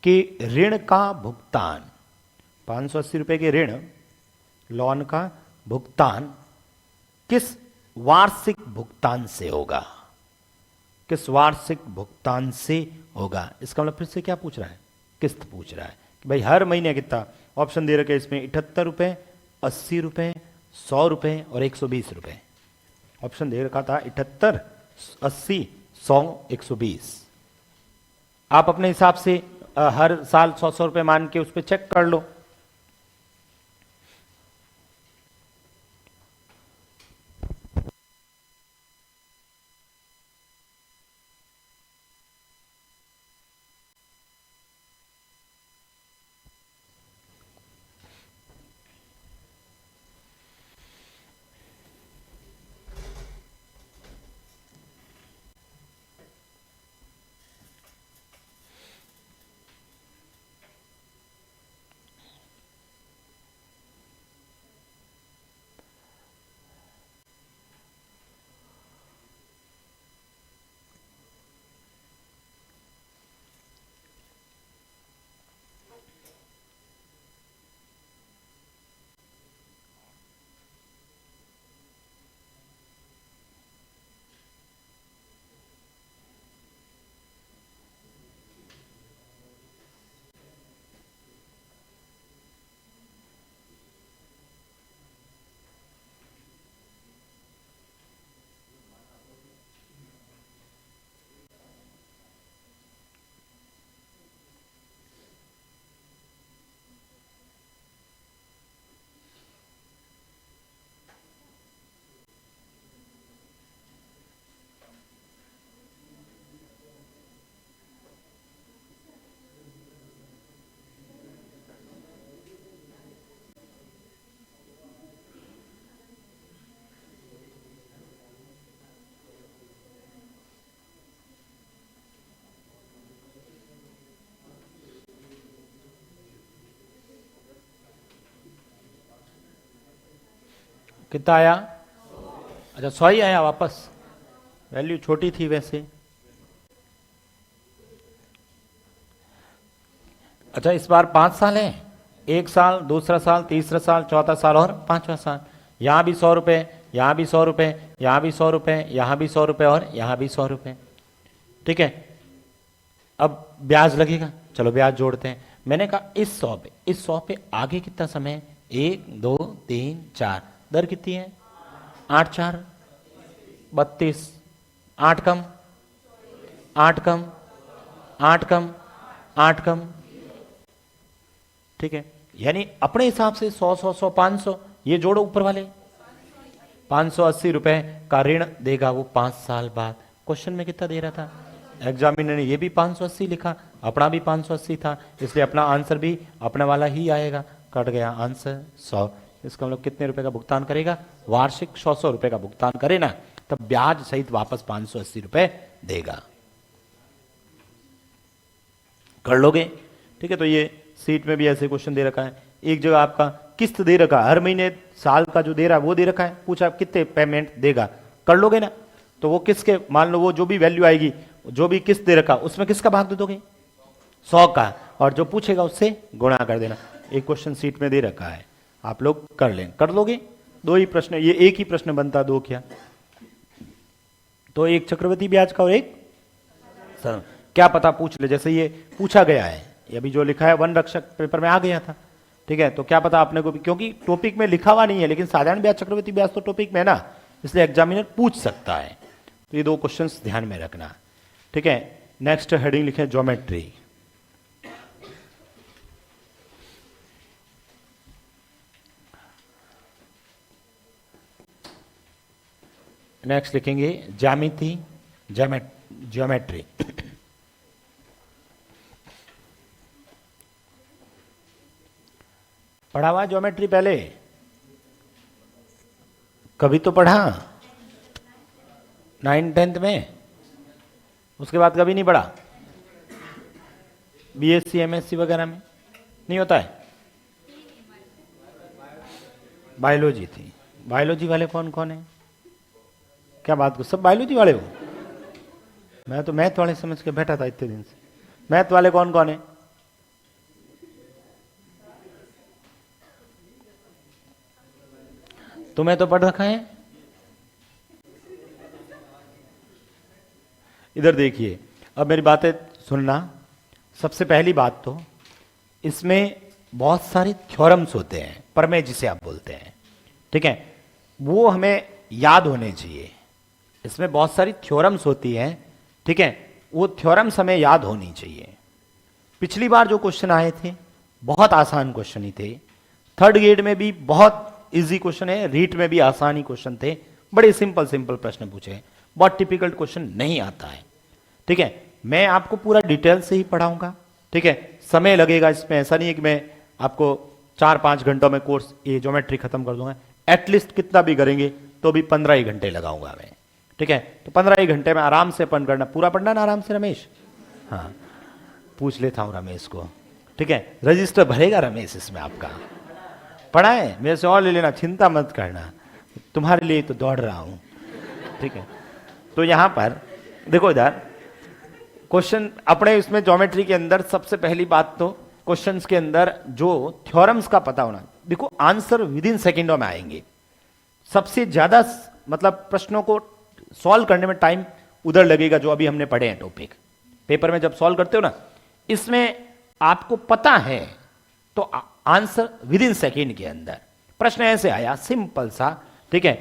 के ऋण का भुगतान, 580 रुपए के ऋण लोन का भुगतान किस वार्षिक भुगतान से होगा, किस वार्षिक भुगतान से होगा। इसका मतलब फिर से क्या पूछ रहा है, किस्त पूछ रहा है कि भाई हर महीने कितना। ऑप्शन दे रखे इसमें 78 रुपए, 80 रुपए, 100 रुपए और 120 रुपए। ऑप्शन दे रखा था 78, 80, 100, 120। आप अपने हिसाब से हर साल 100 रुपए मान के उस पर चेक कर लो। कितना आया? अच्छा 100 ही आया वापस, वैल्यू छोटी थी वैसे। अच्छा इस बार 5 साल है, 1 साल, दूसरा साल, तीसरा साल, चौथा साल और 5वां साल। यहां भी 100 रुपए, यहां भी 100 रुपए, यहां भी 100 रुपए, यहां भी 100 रुपए और यहां भी 100 रुपए, ठीक है। अब ब्याज लगेगा, चलो ब्याज जोड़ते हैं। मैंने कहा इस 100 पे आगे कितना समय है, 1 2 3 4, दर कितनी है, 8 4 32, 8 कम 8 कम 8 कम 8 कम, ठीक है। यानी अपने हिसाब से 100 100 100 500, ये जोड़ो ऊपर वाले, 580 रुपए का ऋण देगा वो 5 साल बाद। क्वेश्चन में कितना दे रहा था, एग्जामिनर ने ये भी 580 लिखा, अपना भी 580 था, इसलिए अपना आंसर भी अपने वाला ही आएगा। कट गया आंसर 100। इसका मतलब कितने रुपए का भुगतान करेगा, वार्षिक 100 रुपए का भुगतान करे ना, तब ब्याज सहित वापस 580 रुपए देगा। कर लोगे, ठीक है। तो ये सीट में भी ऐसे क्वेश्चन दे रखा है। एक जगह आपका किस्त दे रखा है, हर महीने साल का जो दे रहा है वो दे रखा है, पूछा कितने पेमेंट देगा, कर लोगे ना। तो वो किसके, मान लो वो जो भी वैल्यू आएगी, जो भी किस्त दे रखा उसमें किसका भाग दे दोगे, 100 का, और जो पूछेगा उससे गुणा कर देना। एक क्वेश्चन सीट में दे रखा है, आप लोग कर लें, कर लोगे। दो ही प्रश्न, ये एक ही प्रश्न बनता, दो क्या, तो एक चक्रवृद्धि ब्याज का और एक क्या पता पूछ ले, जैसे ये पूछा गया है, ये अभी जो लिखा है वन रक्षक पेपर में आ गया था, ठीक है, तो क्या पता आपने को भी, क्योंकि टॉपिक में लिखा हुआ नहीं है, लेकिन साधारण ब्याज चक्रवृद्धि ब्याज तो टॉपिक में है ना, इसलिए एग्जामिनर पूछ सकता है। तो ये दो क्वेश्चंस ध्यान में रखना, ठीक है। नेक्स्ट हेडिंग लिखे ज्योमेट्री। नेक्स्ट लिखेंगे ज्यामिति, ज्योमेट्री। पढ़ा हुआ ज्योमेट्री पहले कभी तो पढ़ा 9th 10th में, उसके बाद कभी नहीं पढ़ा, बीएससी एमएससी वगैरह में नहीं होता है। बायोलॉजी थी, बायोलॉजी वाले कौन कौन है, क्या बात को सब बायोलॉजी वाले हो, मैं तो मैथ वाले समझ के बैठा था इतने दिन से। मैथ वाले कौन कौन है, तुम्हें तो पढ़ रखा है। इधर देखिए, अब मेरी बातें सुनना। सबसे पहली बात तो इसमें बहुत सारे थ्योरम्स होते हैं, प्रमेय जिसे आप बोलते हैं, ठीक है, वो हमें याद होने चाहिए। इसमें बहुत सारी थ्योरम्स होती हैं, ठीक है, वो थ्योरम्स हमें याद होनी चाहिए। पिछली बार जो क्वेश्चन आए थे बहुत आसान क्वेश्चन ही थे, थर्ड ग्रेड में भी बहुत इजी क्वेश्चन है, रीट में भी आसान ही क्वेश्चन थे, बड़े सिंपल सिंपल प्रश्न पूछे, बहुत टिपिकल क्वेश्चन नहीं आता है, ठीक है। मैं आपको पूरा डिटेल से ही पढ़ाऊंगा, ठीक है, समय लगेगा इसमें, ऐसा नहीं है कि मैं आपको 4-5 घंटों में कोर्स ये ज्योमेट्री खत्म कर दूंगा, एटलीस्ट कितना भी करेंगे तो भी 15 ही घंटे लगाऊंगा मैं, ठीक है। तो 15 ही घंटे में आराम से अपन करना, पूरा पढ़ना ना आराम से रमेश, हाँ पूछ लेता हूँ रमेश को, ठीक है, रजिस्टर भरेगा रमेश इसमें आपका, पढ़ा है मेरे से और ले लेना, चिंता मत करना, तुम्हारे लिए तो दौड़ रहा हूं, ठीक है। तो यहां पर देखो, इधर क्वेश्चन अपने इसमें ज्योमेट्री के अंदर सबसे पहली बात तो क्वेश्चंस के अंदर जो थ्योरम्स का पता होना, देखो आंसर विद इन सेकेंडों में आएंगे, सबसे ज्यादा मतलब प्रश्नों को सॉल्व करने में टाइम उधर लगेगा जो अभी हमने पढ़े हैं टॉपिक, पेपर में जब सॉल्व करते हो ना, इसमें आपको पता है तो आंसर विद इन सेकेंड के अंदर। प्रश्न ऐसे आया सिंपल सा, ठीक है,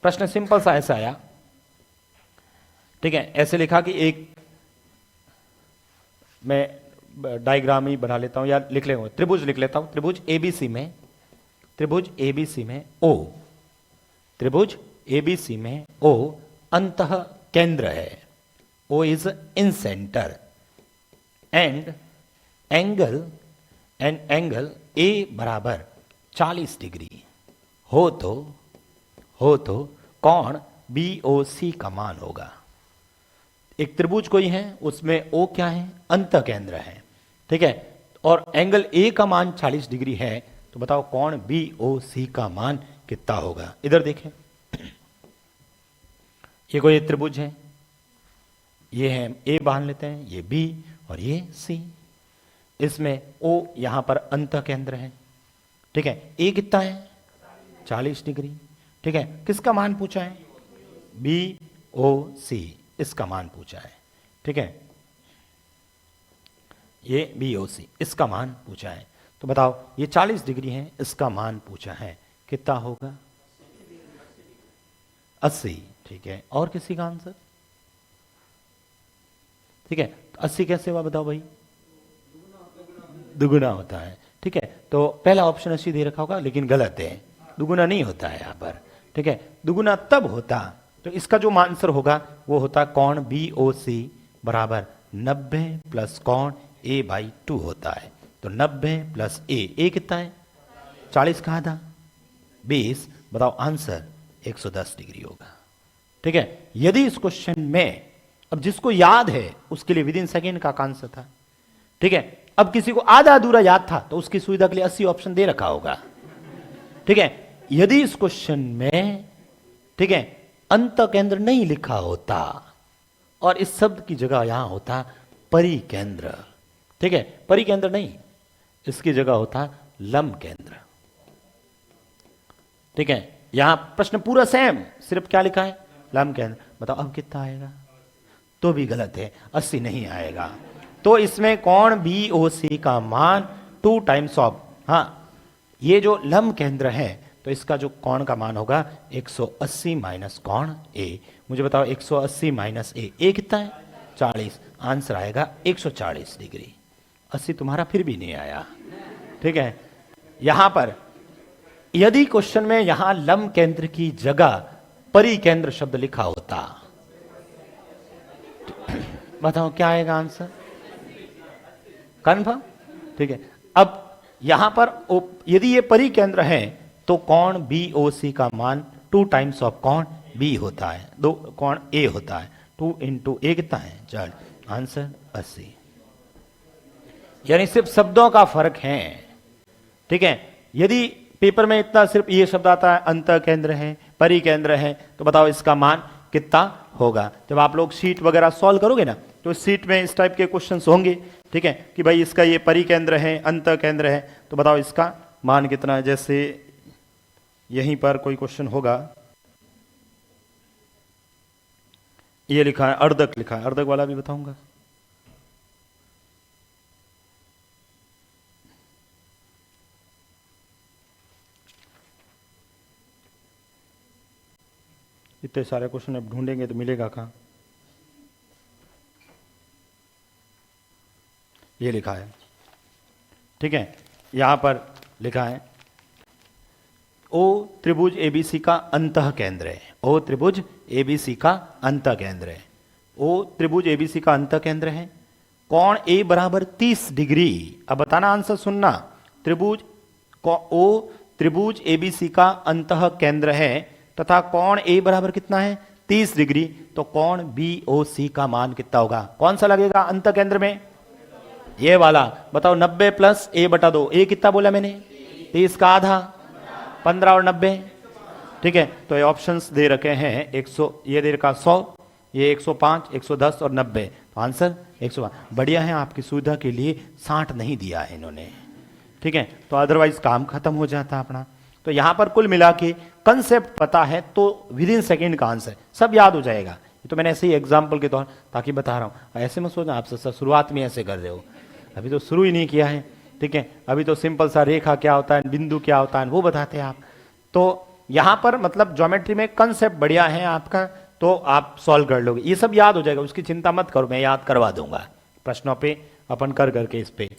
प्रश्न सिंपल सा ऐसा आया, ठीक है, ऐसे लिखा कि एक, मैं डायग्राम ही बना लेता हूं या लिख लेंगे, त्रिभुज लिख लेता हूं, त्रिभुज एबीसी में, त्रिभुज एबीसी में ओ, त्रिभुज एबीसी में ओ अंतः केंद्र है, O is incentre, and angle A बराबर 40 डिग्री हो तो कोण BOC का मान होगा। एक त्रिभुज कोई है, उसमें O क्या है, अंत केंद्र है, ठीक है, और एंगल A का मान 40 डिग्री है, तो बताओ कोण BOC का मान कितना होगा। इधर देखें, ये कोई त्रिभुज है, ये है A बांध लेते हैं, ये B और ये C, इसमें O यहां पर अंत केंद्र है, ठीक है, A कितना है 40 डिग्री, ठीक है, किसका मान पूछा है, BOC, इसका मान पूछा है, ठीक है, ये BOC इसका मान पूछा है, तो बताओ ये 40 डिग्री है, इसका मान पूछा है, कितना होगा 80, ठीक है। और किसी का आंसर, ठीक है, 80 कैसे हुआ बताओ भाई, दुगुना होता है, ठीक है, तो पहला ऑप्शन 80 दे रखा होगा, लेकिन गलत है, दुगुना नहीं होता है यहां पर, ठीक है, दुगुना तब होता, तो इसका जो आंसर होगा वो होता कोण BOC बराबर 90 प्लस कोण A/2 होता है, तो 90 प्लस A कितना है 40 कहा था 20, बताओ आंसर 110 डिग्री होगा, ठीक है। यदि इस क्वेश्चन में, अब जिसको याद है उसके लिए विद इन सेकेंड का आंसर था, ठीक है, अब किसी को आधा अधूरा याद था तो उसकी सुविधा के लिए 80 ऑप्शन दे रखा होगा, ठीक है। यदि इस क्वेश्चन में, ठीक है, अंत केंद्र नहीं लिखा होता और इस शब्द की जगह यहां होता परिकेंद्र, ठीक है, परिकेंद्र नहीं, इसकी जगह होता लंब केंद्र, ठीक है, यहां प्रश्न पूरा सेम, सिर्फ क्या लिखा है, लम केंद्र। बताओ अब कितना आएगा, तो भी गलत है, 80 नहीं आएगा। तो इसमें कौन बी ओ सी का मान 2 टाइम्स ऑफ, हाँ ये जो लम केंद्र है तो इसका जो कोण का मान होगा 180 माइनस कोण ए। मुझे बताओ 180 माइनस ए कितना है, 40। आंसर आएगा 140 डिग्री। 80 तुम्हारा फिर भी नहीं आया, ठीक है। यहां पर यदि क्वेश्चन में यहां लम केंद्र की जगह परिकेंद्र शब्द लिखा होता, बताओ क्या आएगा आंसर, कन्फर्म, ठीक है। अब यहां पर यदि ये परिकेंद्र है तो कोण बी ओ सी का मान 2 टाइम्स ऑफ कोण बी होता है, 2 कोण ए होता है, 2 इंटू ए कितना है 4, आंसर 80। यानी सिर्फ शब्दों का फर्क है, ठीक है। यदि पेपर में इतना सिर्फ ये शब्द आता है अंत केंद्र है, परिकेंद्र है, तो बताओ इसका मान कितना होगा। जब आप लोग शीट वगैरह सॉल्व करोगे ना तो शीट में इस टाइप के क्वेश्चंस होंगे, ठीक है, कि भाई इसका ये परिकेंद्र है, अंत केंद्र है, तो बताओ इसका मान कितना है। जैसे यहीं पर कोई क्वेश्चन होगा, ये लिखा है अर्धक, लिखा है अर्धक वाला भी बताऊंगा। इतने सारे क्वेश्चन अब ढूंढेंगे तो मिलेगा कहां। ये लिखा है, ठीक है, यहां पर लिखा है ओ त्रिभुज एबीसी का अंतः केंद्र है, ओ त्रिभुज एबीसी का अंतः केंद्र है, ओ त्रिभुज एबीसी का अंतः केंद्र है, कोण ए बराबर 30 डिग्री। अब बताना आंसर सुनना, त्रिभुज ओ त्रिभुज एबीसी का अंतः केंद्र है तथा कोण ए बराबर कितना है 30 डिग्री, तो कोण बी ओ सी का मान कितना होगा, कौन सा लगेगा अंतः केंद्र में, ये वाला। बताओ 90 प्लस ए बटा 2, ए कितना बोला मैंने, 30 का आधा, 15 और 90, ठीक है। तो ये ऑप्शंस दे रखे हैं 100, ये दे रखा 100, ये 105, 110 और 90, तो आंसर 105। बढ़िया है, आपकी सुविधा के लिए 60 नहीं दिया है इन्होंने, ठीक है, तो अदरवाइज काम खत्म हो जाता अपना। तो यहां पर कुल मिला के कंसेप्ट पता है तो विद इन सेकेंड का आंसर सब याद हो जाएगा। ये तो मैंने ऐसे ही एग्जाम्पल के तौर ताकि बता रहा हूं, ऐसे में सोचना आप शुरुआत में ऐसे कर रहे हो, अभी तो शुरू ही नहीं किया है, ठीक है। अभी तो सिंपल सा रेखा क्या होता है, बिंदु क्या होता है वो बताते हैं आप। तो यहां पर मतलब ज्योमेट्री में कंसेप्ट बढ़िया है आपका, तो आप सॉल्व कर लोगे, ये सब याद हो जाएगा, उसकी चिंता मत करो, मैं याद करवा दूंगा प्रश्नों पे अपन कर करके इस पे।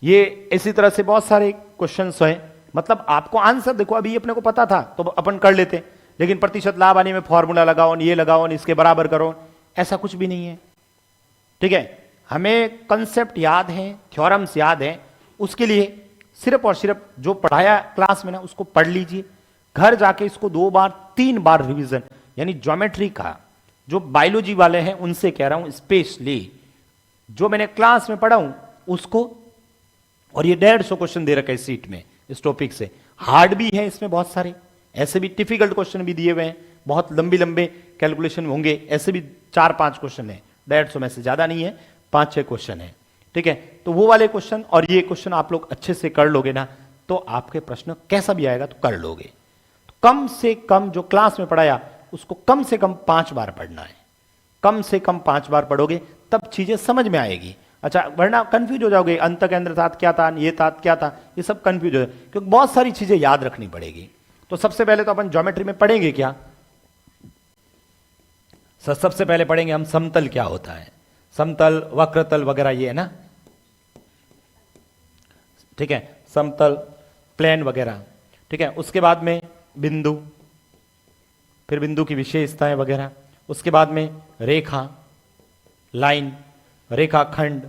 ये इसी तरह से बहुत सारे क्वेश्चंस हैं, मतलब आपको आंसर देखो अभी अपने को पता था तो अपन कर लेते, लेकिन प्रतिशत लाभ आने में फॉर्मूला लगाओ, ये लगाओ, इसके बराबर करो, ऐसा कुछ भी नहीं है, ठीक है। हमें कंसेप्ट याद है, थ्योरम्स याद है, उसके लिए सिर्फ और सिर्फ जो पढ़ाया क्लास में ना उसको पढ़ लीजिए, घर जाके इसको 2 बार 3 बार रिवीजन, यानी ज्योमेट्री का जो बायोलॉजी वाले हैं उनसे कह रहा हूं स्पेशली, जो मैंने क्लास में पढ़ा हूं उसको, और ये 150 क्वेश्चन दे रखा है सीट में इस टॉपिक से, हार्ड भी है इसमें बहुत सारे, ऐसे भी डिफिकल्ट क्वेश्चन भी दिए हुए हैं, बहुत लंबे लंबे कैलकुलेशन होंगे, ऐसे भी 4-5 क्वेश्चन है, 150 में से ज्यादा नहीं है, 5-6 क्वेश्चन है, ठीक है। तो वो वाले क्वेश्चन और ये क्वेश्चन आप लोग अच्छे से कर लोगे ना तो आपके प्रश्न कैसा भी आएगा तो कर लोगे। तो कम से कम जो क्लास में पढ़ाया उसको कम से कम 5 बार पढ़ना है, कम से कम 5 बार पढ़ोगे तब चीजें समझ में आएगी। अच्छा, वरना कंफ्यूज हो जाओगे, अंत केंद्र था क्या था, ये था क्या था, ये सब कंफ्यूज हो, क्योंकि बहुत सारी चीजें याद रखनी पड़ेगी। तो सबसे पहले तो अपन ज्योमेट्री में पढ़ेंगे क्या, सबसे पहले पढ़ेंगे हम समतल क्या होता है, समतल वक्रतल वगैरह ये है ना, ठीक है, समतल प्लेन वगैरह, ठीक है। उसके बाद में बिंदु, फिर बिंदु की विशेषताएं वगैरह, उसके बाद में रेखा, लाइन, रेखाखंड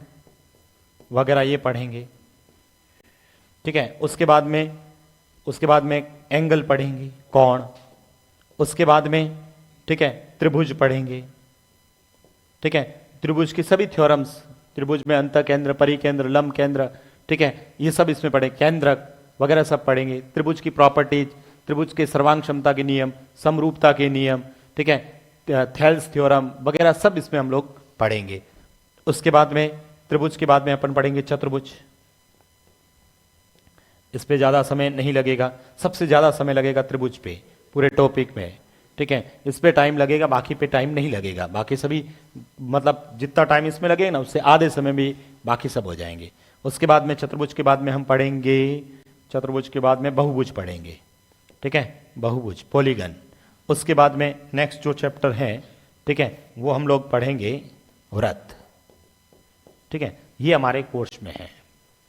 वगैरह ये पढ़ेंगे, ठीक है। उसके बाद में एंगल पढ़ेंगे, कोण, उसके बाद में ठीक है त्रिभुज पढ़ेंगे, ठीक है, त्रिभुज की सभी थ्योरम्स, त्रिभुज में अंत केंद्र, परिकेंद्र, लंब केंद्र, ठीक है, ये सब इसमें पढ़ेंगे, केंद्रक वगैरह सब पढ़ेंगे, त्रिभुज की प्रॉपर्टीज, त्रिभुज के सर्वांग क्षमता के नियम, समरूपता के नियम, ठीक है, थेल्स थ्योरम वगैरह सब इसमें हम लोग पढ़ेंगे। उसके बाद में त्रिभुज के बाद में अपन पढ़ेंगे चतुर्भुज, इस पे ज़्यादा समय नहीं लगेगा, सबसे ज़्यादा समय लगेगा त्रिभुज पे, पूरे टॉपिक में, ठीक है। इस पे टाइम लगेगा, बाकी पे टाइम नहीं लगेगा। बाकी सभी मतलब जितना टाइम इसमें लगेगा ना, उससे आधे समय में बाकी सब हो जाएंगे। उसके बाद में चतुर्भुज के बाद में हम पढ़ेंगे, चतुर्भुज के बाद में बहुभुज पढ़ेंगे, ठीक है, बहुभुज, पॉलीगन। उसके बाद में नेक्स्ट जो चैप्टर है, ठीक है, वो हम लोग पढ़ेंगे व्रत, ठीक है। ये हमारे कोर्स में है,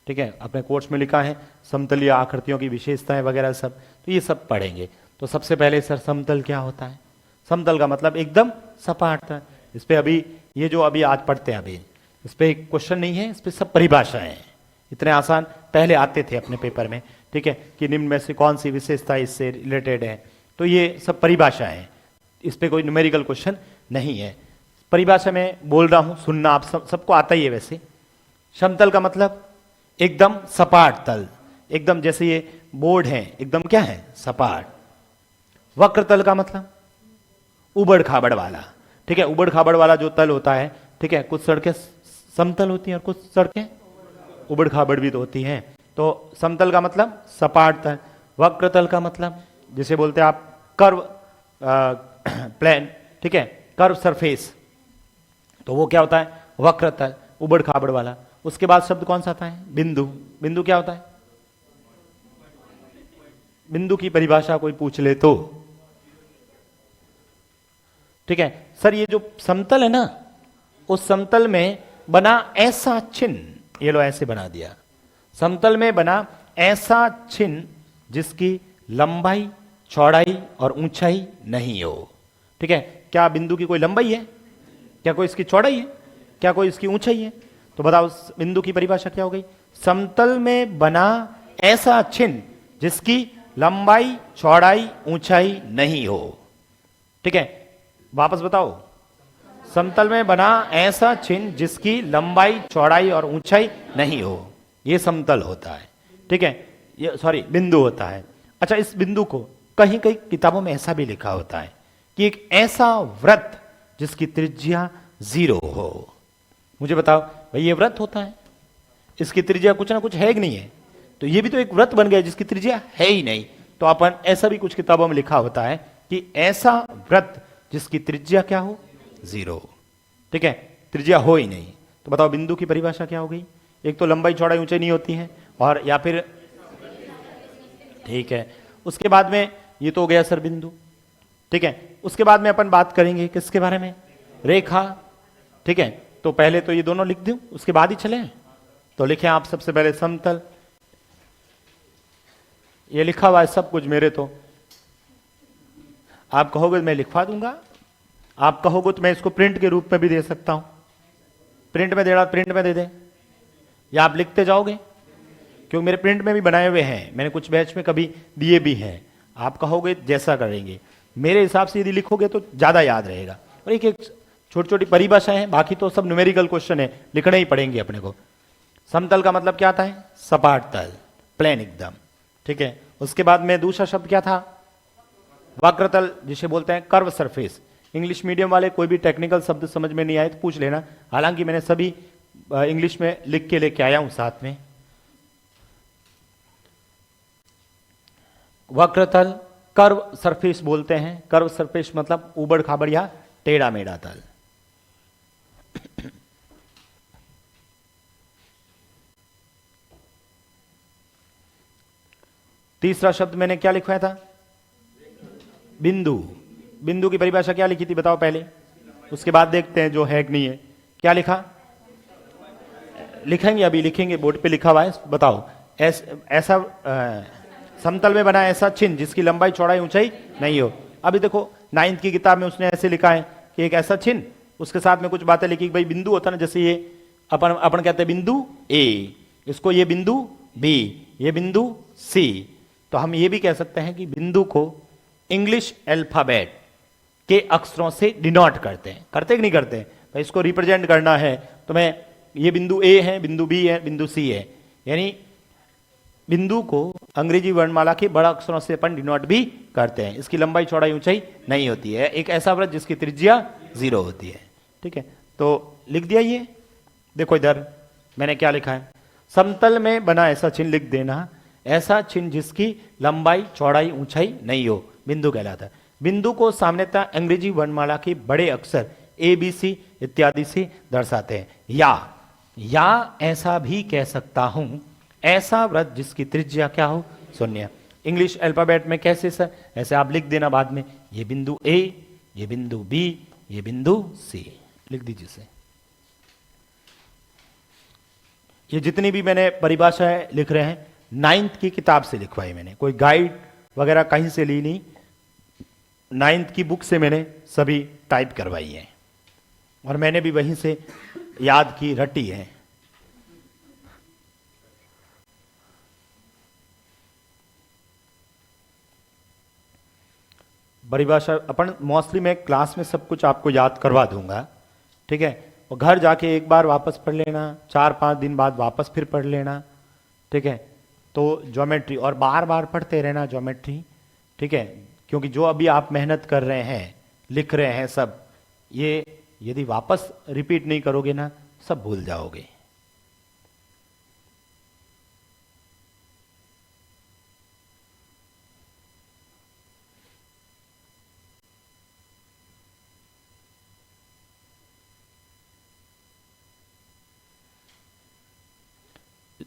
ठीक है, अपने कोर्स में लिखा है समतलीय आकृतियों की विशेषताएं वगैरह सब, तो ये सब पढ़ेंगे। तो सबसे पहले सर समतल क्या होता है? समतल का मतलब एकदम सपाट। इस पे अभी ये जो अभी आज पढ़ते हैं, अभी इस पे एक क्वेश्चन नहीं है, इस पे सब परिभाषाएं हैं। इतने आसान पहले आते थे अपने पेपर में, ठीक है, कि निम्न में से कौन सी विशेषता इससे रिलेटेड है, तो ये सब परिभाषा है, इस पे कोई न्यूमेरिकल क्वेश्चन नहीं है। परिभाषा में बोल रहा हूं, सुनना आप सबको आता ही है वैसे। समतल का मतलब एकदम सपाट तल, एकदम जैसे ये बोर्ड है, एकदम क्या है, सपाट। वक्र तल का मतलब उबड़ खाबड़ वाला, ठीक है, उबड़ खाबड़ वाला जो तल होता है, ठीक है, कुछ सड़कें समतल होती हैं और कुछ सड़कें उबड़ खाबड़ भी तो होती हैं। तो समतल का मतलब सपाट तल। वक्र तल का मतलब जिसे बोलते हैं आप कर्व प्लेन, ठीक है, कर्व सरफेस, तो वो क्या होता है, वक्र तल, उबड़ खाबड़ वाला। उसके बाद शब्द कौन सा आता है, बिंदु। बिंदु क्या होता है? बिंदु की परिभाषा कोई पूछ ले तो, ठीक है, सर ये जो समतल है ना, उस समतल में बना ऐसा चिन्ह, ये लो ऐसे बना दिया, समतल में बना ऐसा चिन्ह जिसकी लंबाई, चौड़ाई और ऊंचाई नहीं हो, ठीक है। क्या बिंदु की कोई लंबाई है? क्या कोई इसकी चौड़ाई है? क्या कोई इसकी ऊंचाई है? तो बताओ बिंदु की परिभाषा क्या हो गई? समतल में बना ऐसा चिन्ह जिसकी लंबाई, चौड़ाई, ऊंचाई नहीं हो, ठीक है। वापस बताओ, समतल में बना ऐसा चिन्ह जिसकी लंबाई, चौड़ाई और ऊंचाई नहीं हो, यह समतल होता है, ठीक है, ये सॉरी बिंदु होता है। अच्छा, इस बिंदु को कहीं कहीं किताबों में ऐसा भी लिखा होता है कि एक ऐसा व्रत जिसकी त्रिज्या 0 हो। मुझे बताओ भाई, ये व्रत होता है, इसकी त्रिज्या कुछ ना कुछ है कि नहीं है? तो ये भी तो एक व्रत बन गया जिसकी त्रिज्या है ही नहीं। तो अपन ऐसा भी कुछ किताबों में लिखा होता है कि ऐसा व्रत जिसकी त्रिज्या क्या हो, 0, ठीक है, त्रिज्या हो ही नहीं। तो बताओ बिंदु की परिभाषा क्या हो गई? एक तो लंबाई, चौड़ाई, ऊंचाई नहीं होती है, और या फिर, ठीक है। उसके बाद में ये तो हो गया सर बिंदु, ठीक है। उसके बाद में अपन बात करेंगे किसके बारे में? रेखा, ठीक है। तो पहले तो ये दोनों लिख दूं, उसके बाद ही चले। तो लिखें आप सबसे पहले समतल, ये लिखा हुआ है सब कुछ मेरे, तो आप कहोगे मैं लिखवा दूंगा, आप कहोगे तो मैं इसको प्रिंट के रूप में भी दे सकता हूं। प्रिंट में दे रहा, प्रिंट में दे दे, या आप लिखते जाओगे, क्योंकि मेरे प्रिंट में भी बनाए हुए हैं, मैंने कुछ बैच में कभी दिए भी हैं। आप कहोगे जैसा करेंगे, मेरे हिसाब से यदि लिखोगे तो ज्यादा याद रहेगा। और एक एक छोटी छोटी परिभाषाएं हैं, बाकी तो सब न्यूमेरिकल क्वेश्चन है, लिखने ही पड़ेंगे अपने को। समतल का मतलब क्या आता है? सपाट तल, प्लेन एकदम, ठीक है। उसके बाद में दूसरा शब्द क्या था? वक्रतल, जिसे बोलते हैं कर्व सरफेस। इंग्लिश मीडियम वाले कोई भी टेक्निकल शब्द समझ में नहीं आए तो पूछ लेना, हालांकि मैंने सभी इंग्लिश में लिख के लेके आया हूं साथ में। वक्रतल, कर्व सरफेस बोलते हैं। कर्व सरफेस मतलब उबड़ खाबड़ या टेढ़ा मेढ़ा तल। तीसरा शब्द मैंने क्या लिखवाया था? बिंदु। बिंदु की परिभाषा क्या लिखी थी बताओ पहले, उसके बाद देखते हैं जो है कि नहीं है। क्या लिखा? लिखेंगे, अभी लिखेंगे, बोर्ड पे लिखा हुआ है। बताओ, ऐसा समतल में बना ऐसा चिन्ह जिसकी लंबाई, चौड़ाई, ऊंचाई नहीं हो। अभी देखो 9th की किताब में उसने ऐसे लिखा है कि एक ऐसा चिन्ह, उसके साथ में कुछ बातें लिखी, भाई बिंदु होता ना, जैसे ये अपन कहते हैं बिंदु ए, इसको ये बिंदु बी, ये बिंदु सी। तो हम ये भी कह सकते हैं कि बिंदु को इंग्लिश अल्फाबेट के अक्षरों से डिनोट करते हैं, करते कि नहीं करते? भाई इसको रिप्रेजेंट करना है तो मैं, ये बिंदु ए है, बिंदु बी है, बिंदु सी है, यानी बिंदु को अंग्रेजी वर्णमाला के बड़ा अक्षरों से अपन डिनोट भी करते हैं। इसकी लंबाई, चौड़ाई, ऊंचाई नहीं होती है। एक ऐसा वृत्त जिसकी त्रिज्या 0 होती है, ठीक है। तो लिख दिया ये, देखो इधर मैंने क्या लिखा है, समतल में बना ऐसा चिन्ह लिख देना, ऐसा चिन्ह जिसकी लंबाई चौड़ाई ऊंचाई नहीं हो, बिंदु कहलाता है। बिंदु को सामान्यतः अंग्रेजी वर्णमाला के बड़े अक्षर ए बी सी इत्यादि से दर्शाते हैं। या ऐसा भी कह सकता हूं, ऐसा वृत्त जिसकी त्रिज्या क्या हो, शून्य। इंग्लिश अल्फाबेट में कैसे सर, ऐसे आप लिख देना बाद में, ये बिंदु ए, ये बिंदु बी, ये बिंदु सी, लिख दीजिए इसे। ये जितनी भी मैंने परिभाषाएं लिख रहे हैं 9th की किताब से लिखवाई मैंने, कोई गाइड वगैरह कहीं से ली नहीं, 9th की बुक से मैंने सभी टाइप करवाई है और मैंने भी वहीं से याद की, रटी है। परिभाषा अपन मोस्टली मैं क्लास में सब कुछ आपको याद करवा दूंगा, ठीक है, और घर जाके एक बार वापस पढ़ लेना, 4-5 दिन बाद वापस फिर पढ़ लेना, ठीक है। तो ज्योमेट्री और बार बार पढ़ते रहना ज्योमेट्री, ठीक है, क्योंकि जो अभी आप मेहनत कर रहे हैं, लिख रहे हैं सब, ये यदि वापस रिपीट नहीं करोगे ना, सब भूल जाओगे।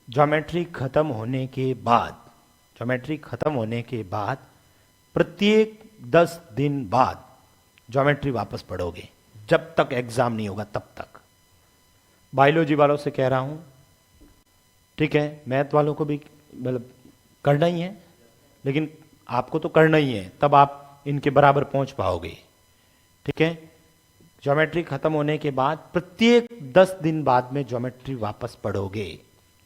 ज्योमेट्री खत्म होने के बाद प्रत्येक 10 दिन बाद ज्योमेट्री वापस पढ़ोगे, जब तक एग्जाम नहीं होगा तब तक। बायोलॉजी वालों से कह रहा हूं, ठीक है, मैथ वालों को भी मतलब करना ही है, लेकिन आपको तो करना ही है, तब आप इनके बराबर पहुंच पाओगे, ठीक है। ज्योमेट्री खत्म होने के बाद प्रत्येक 10 दिन बाद में ज्योमेट्री वापस पढ़ोगे,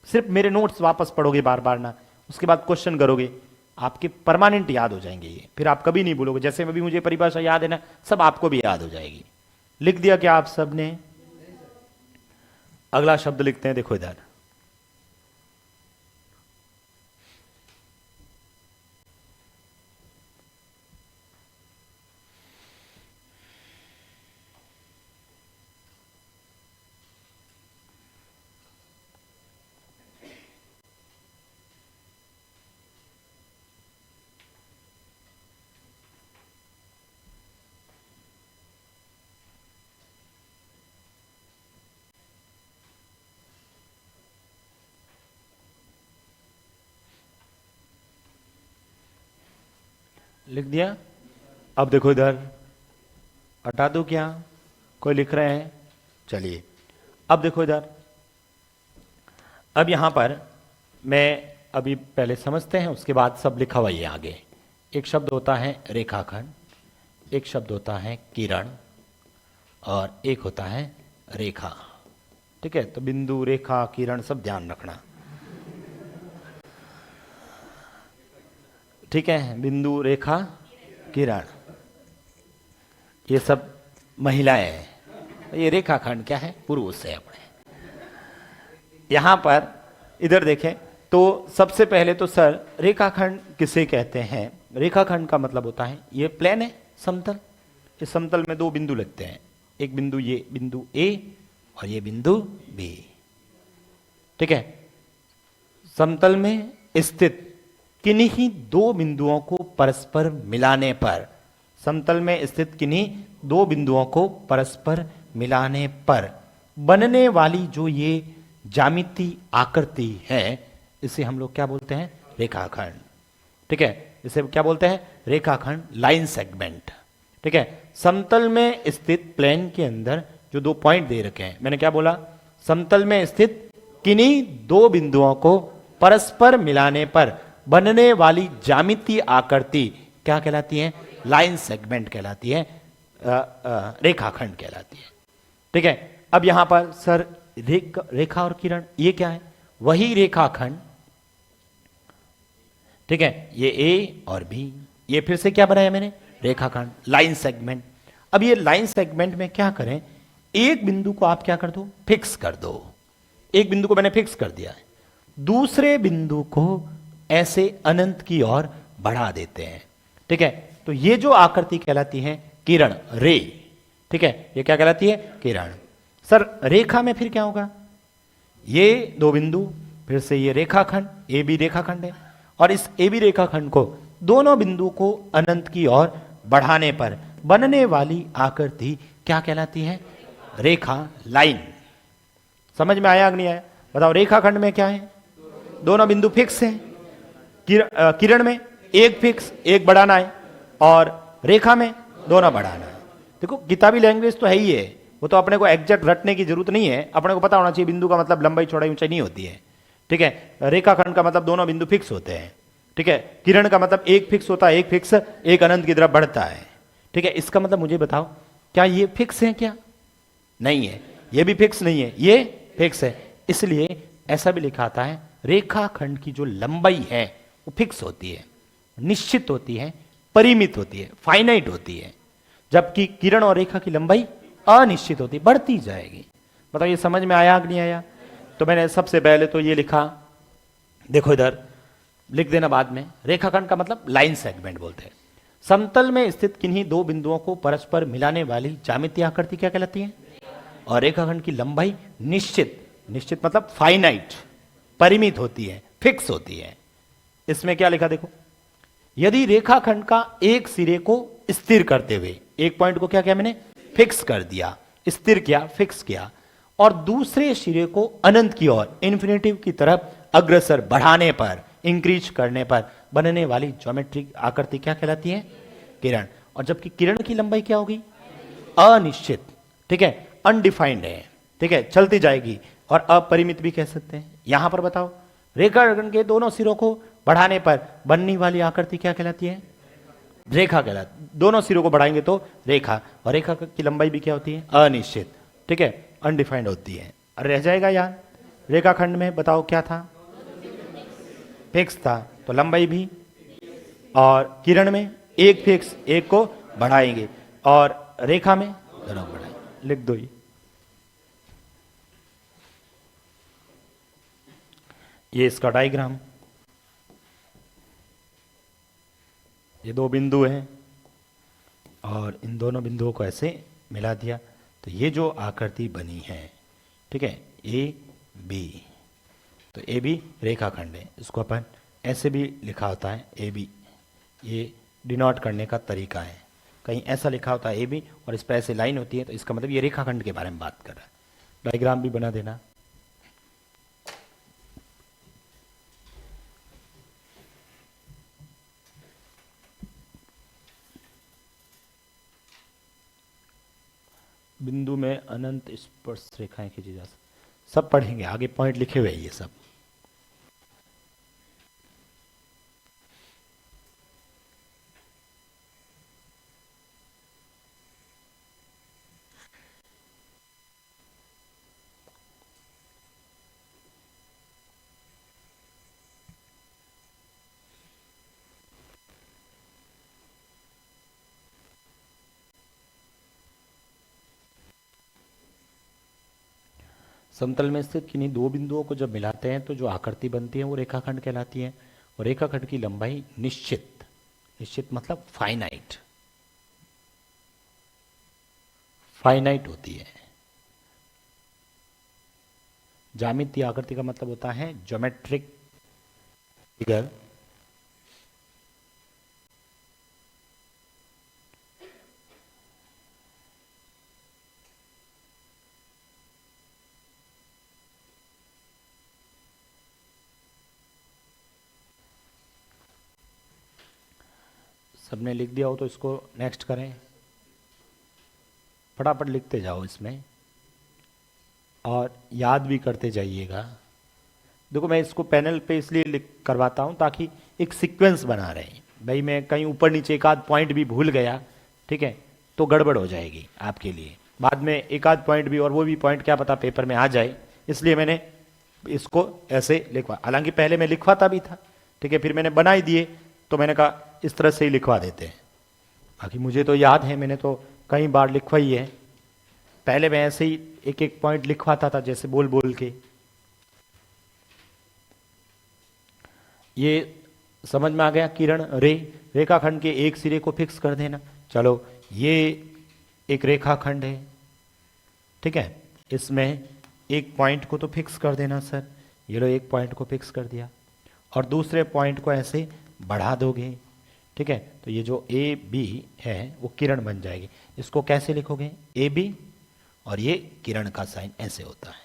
सिर्फ मेरे नोट्स वापस पढ़ोगे बार बार ना, उसके बाद क्वेश्चन करोगे, आपके परमानेंट याद हो जाएंगे ये, फिर आप कभी नहीं भूलोगे। जैसे अभी मुझे परिभाषा याद है ना, सब आपको भी याद हो जाएगी। लिख दिया क्या आप सब ने? अगला शब्द लिखते हैं, देखो इधर, लिख दिया। अब देखो इधर, हटा दो क्या, कोई लिख रहे हैं? चलिए अब देखो इधर, अब यहां पर मैं अभी पहले समझते हैं, उसके बाद सब लिखा हुआ है आगे। एक शब्द होता है रेखाखंड, एक शब्द होता है किरण, और एक होता है रेखा, ठीक है। तो बिंदु, रेखा, किरण सब ध्यान रखना, ठीक है। बिंदु, रेखा, किरण, ये सब महिलाएं हैं। ये रेखाखंड क्या है? पुरुष है अपने। यहां पर इधर देखें तो सबसे पहले तो सर रेखाखंड किसे कहते हैं? रेखाखंड का मतलब होता है ये प्लेन है, समतल। इस समतल में 2 बिंदु लगते हैं, एक बिंदु ये बिंदु ए और ये बिंदु बी, ठीक है। समतल में स्थित किन्हीं 2 बिंदुओं को परस्पर मिलाने पर, समतल में स्थित किन्हीं 2 बिंदुओं को परस्पर मिलाने पर बनने वाली जो ये ज्यामिति आकृति है, इसे हम लोग क्या बोलते हैं? रेखाखंड, ठीक है। इसे क्या बोलते हैं? रेखाखंड, लाइन सेगमेंट, ठीक है। समतल में स्थित प्लेन के अंदर जो 2 पॉइंट दे रखे हैं, मैंने क्या बोला? समतल में स्थित किन्हीं 2 बिंदुओं को परस्पर मिलाने पर बनने वाली ज्यामिति आकृति क्या कहलाती है? लाइन सेगमेंट कहलाती है, रेखाखंड कहलाती है, ठीक है। अब यहां पर सर रेखा और किरण ये क्या है? वही रेखाखंड, ठीक है। ये ए और बी, ये फिर से क्या बनाया मैंने? रेखाखंड, लाइन सेगमेंट। अब ये लाइन सेगमेंट में क्या करें? एक बिंदु को आप क्या कर दो? फिक्स कर दो। एक बिंदु को मैंने फिक्स कर दिया है, दूसरे बिंदु को ऐसे अनंत की ओर बढ़ा देते हैं, ठीक है। तो ये जो आकृति कहलाती है किरण, रे, ठीक है। ये क्या कहलाती है? किरण। सर रेखा में फिर क्या होगा? ये 2 बिंदु, फिर से ये रेखाखंड, ए बी रेखाखंड है, और इस ए बी रेखाखंड को दोनों बिंदु को अनंत की ओर बढ़ाने पर बनने वाली आकृति क्या कहलाती है? रेखा, लाइन। समझ में आया कि नहीं आया? बताओ, रेखाखंड में क्या है? दोनों बिंदु फिक्स हैं। किरण में एक फिक्स, एक बढ़ाना है, और रेखा में दोनों बढ़ाना है। देखो, किताबी लैंग्वेज तो है ही है, वो तो अपने को एग्जैक्ट रटने की जरूरत नहीं है। अपने को पता होना चाहिए बिंदु का मतलब लंबाई, चौड़ाई, ऊंचाई नहीं होती है। ठीक है, रेखाखंड का मतलब दोनों बिंदु फिक्स होते हैं। ठीक है, किरण का मतलब एक फिक्स होता है, एक फिक्स, एक अनंत की तरफ बढ़ता है। ठीक है, इसका मतलब मुझे बताओ, क्या ये फिक्स है? क्या नहीं है? ये भी फिक्स नहीं है, ये फिक्स है। इसलिए ऐसा भी लिखा आता है, रेखाखंड की जो लंबाई है वो फिक्स होती है, निश्चित होती है, परिमित होती है, फाइनाइट होती है, जबकि किरण और रेखा की लंबाई अनिश्चित होती, बढ़ती जाएगी। बताओ, ये समझ में आया कि नहीं आया? तो मैंने सबसे पहले तो ये लिखा, देखो इधर लिख देना बाद में। रेखाखंड का मतलब लाइन सेगमेंट बोलते हैं। समतल में स्थित किन्हीं दो बिंदुओं को परस्पर मिलाने वाली ज्यामितीय आकृति क्या कहलाती है? और रेखाखंड की लंबाई निश्चित, निश्चित मतलब फाइनाइट, परिमित होती है, फिक्स होती है। इसमें क्या लिखा देखो, यदि रेखाखंड का एक सिरे को स्थिर करते हुए, एक पॉइंट को क्या किया मैंने? फिक्स कर दिया, स्थिर किया, फिक्स किया, और दूसरे सिरे को अनंत की ओर, इन्फिनिटिव की तरफ अग्रसर बढ़ाने पर, इंक्रीज करने पर बनने वाली ज्योमेट्रिक आकृति क्या कहलाती है? किरण। और जबकि किरण की लंबाई क्या होगी? अनिश्चित। ठीक है, अनडिफाइंड है। ठीक है, चलती जाएगी, और अपरिमित भी कह सकते हैं। यहां पर बताओ, रेखाखंड के दोनों सिरों को बढ़ाने पर बनने वाली आकृति क्या कहलाती है? रेखा कहलाती। दोनों सिरों को बढ़ाएंगे तो रेखा, और रेखा की लंबाई भी क्या होती है? अनिश्चित। ठीक है, अनडिफाइंड होती है। और रह जाएगा यार, रेखाखंड में बताओ क्या था? फिक्स था, तो लंबाई भी। और किरण में एक फिक्स, एक को बढ़ाएंगे, और रेखा में दोनों बढ़ाएंगे। लिख दो ये इसका डायग्राम। ये दो बिंदु हैं, और इन दोनों बिंदुओं को ऐसे मिला दिया, तो ये जो आकृति बनी है, ठीक है, ए बी, तो ए बी रेखाखंड है। इसको अपन ऐसे भी लिखा होता है, ए बी। ये डिनोट करने का तरीका है। कहीं ऐसा लिखा होता है ए बी, और इस पर ऐसे लाइन होती है, तो इसका मतलब ये रेखाखंड के बारे में बात कर रहा है। डायग्राम भी बना देना। बिंदु में अनंत स्पर्श रेखाएं खींची जा सकती, सब पढ़ेंगे आगे, पॉइंट लिखे हुए ये सब। समतल में स्थित किन्हीं दो बिंदुओं को जब मिलाते हैं तो जो आकृति बनती है वो रेखाखंड कहलाती है। और रेखाखंड की लंबाई निश्चित, निश्चित मतलब फाइनाइट, फाइनाइट होती है। ज्यामितीय आकृति का मतलब होता है ज्योमेट्रिक फिगर। सबने लिख दिया हो तो इसको नेक्स्ट करें, फटाफट लिखते जाओ इसमें, और याद भी करते जाइएगा। देखो, मैं इसको पैनल पे इसलिए लिख करवाता हूँ ताकि एक सीक्वेंस बना रहे। भाई मैं कहीं ऊपर नीचे एक आध पॉइंट भी भूल गया, ठीक है, तो गड़बड़ हो जाएगी आपके लिए। बाद में एक आध पॉइंट भी, और वो भी पॉइंट क्या पता पेपर में आ जाए, इसलिए मैंने इसको ऐसे लिखवा। हालांकि पहले मैं लिखवाता भी था, ठीक है, फिर मैंने बना ही दिए, तो मैंने कहा इस तरह से ही लिखवा देते हैं। बाकी मुझे तो याद है, मैंने तो कई बार लिखवाई है। पहले मैं ऐसे ही एक एक पॉइंट लिखवाता था, जैसे बोल बोल के। ये समझ में आ गया? किरण, रेखाखंड के एक सिरे को फिक्स कर देना। चलो, ये एक रेखाखंड है, ठीक है, इसमें एक पॉइंट को तो फिक्स कर देना सर। ये लो, एक पॉइंट को फिक्स कर दिया, और दूसरे पॉइंट को ऐसे बढ़ा दोगे, ठीक है, तो ये जो ए बी है वो किरण बन जाएगी। इसको कैसे लिखोगे, ए बी, और ये किरण का साइन ऐसे होता है।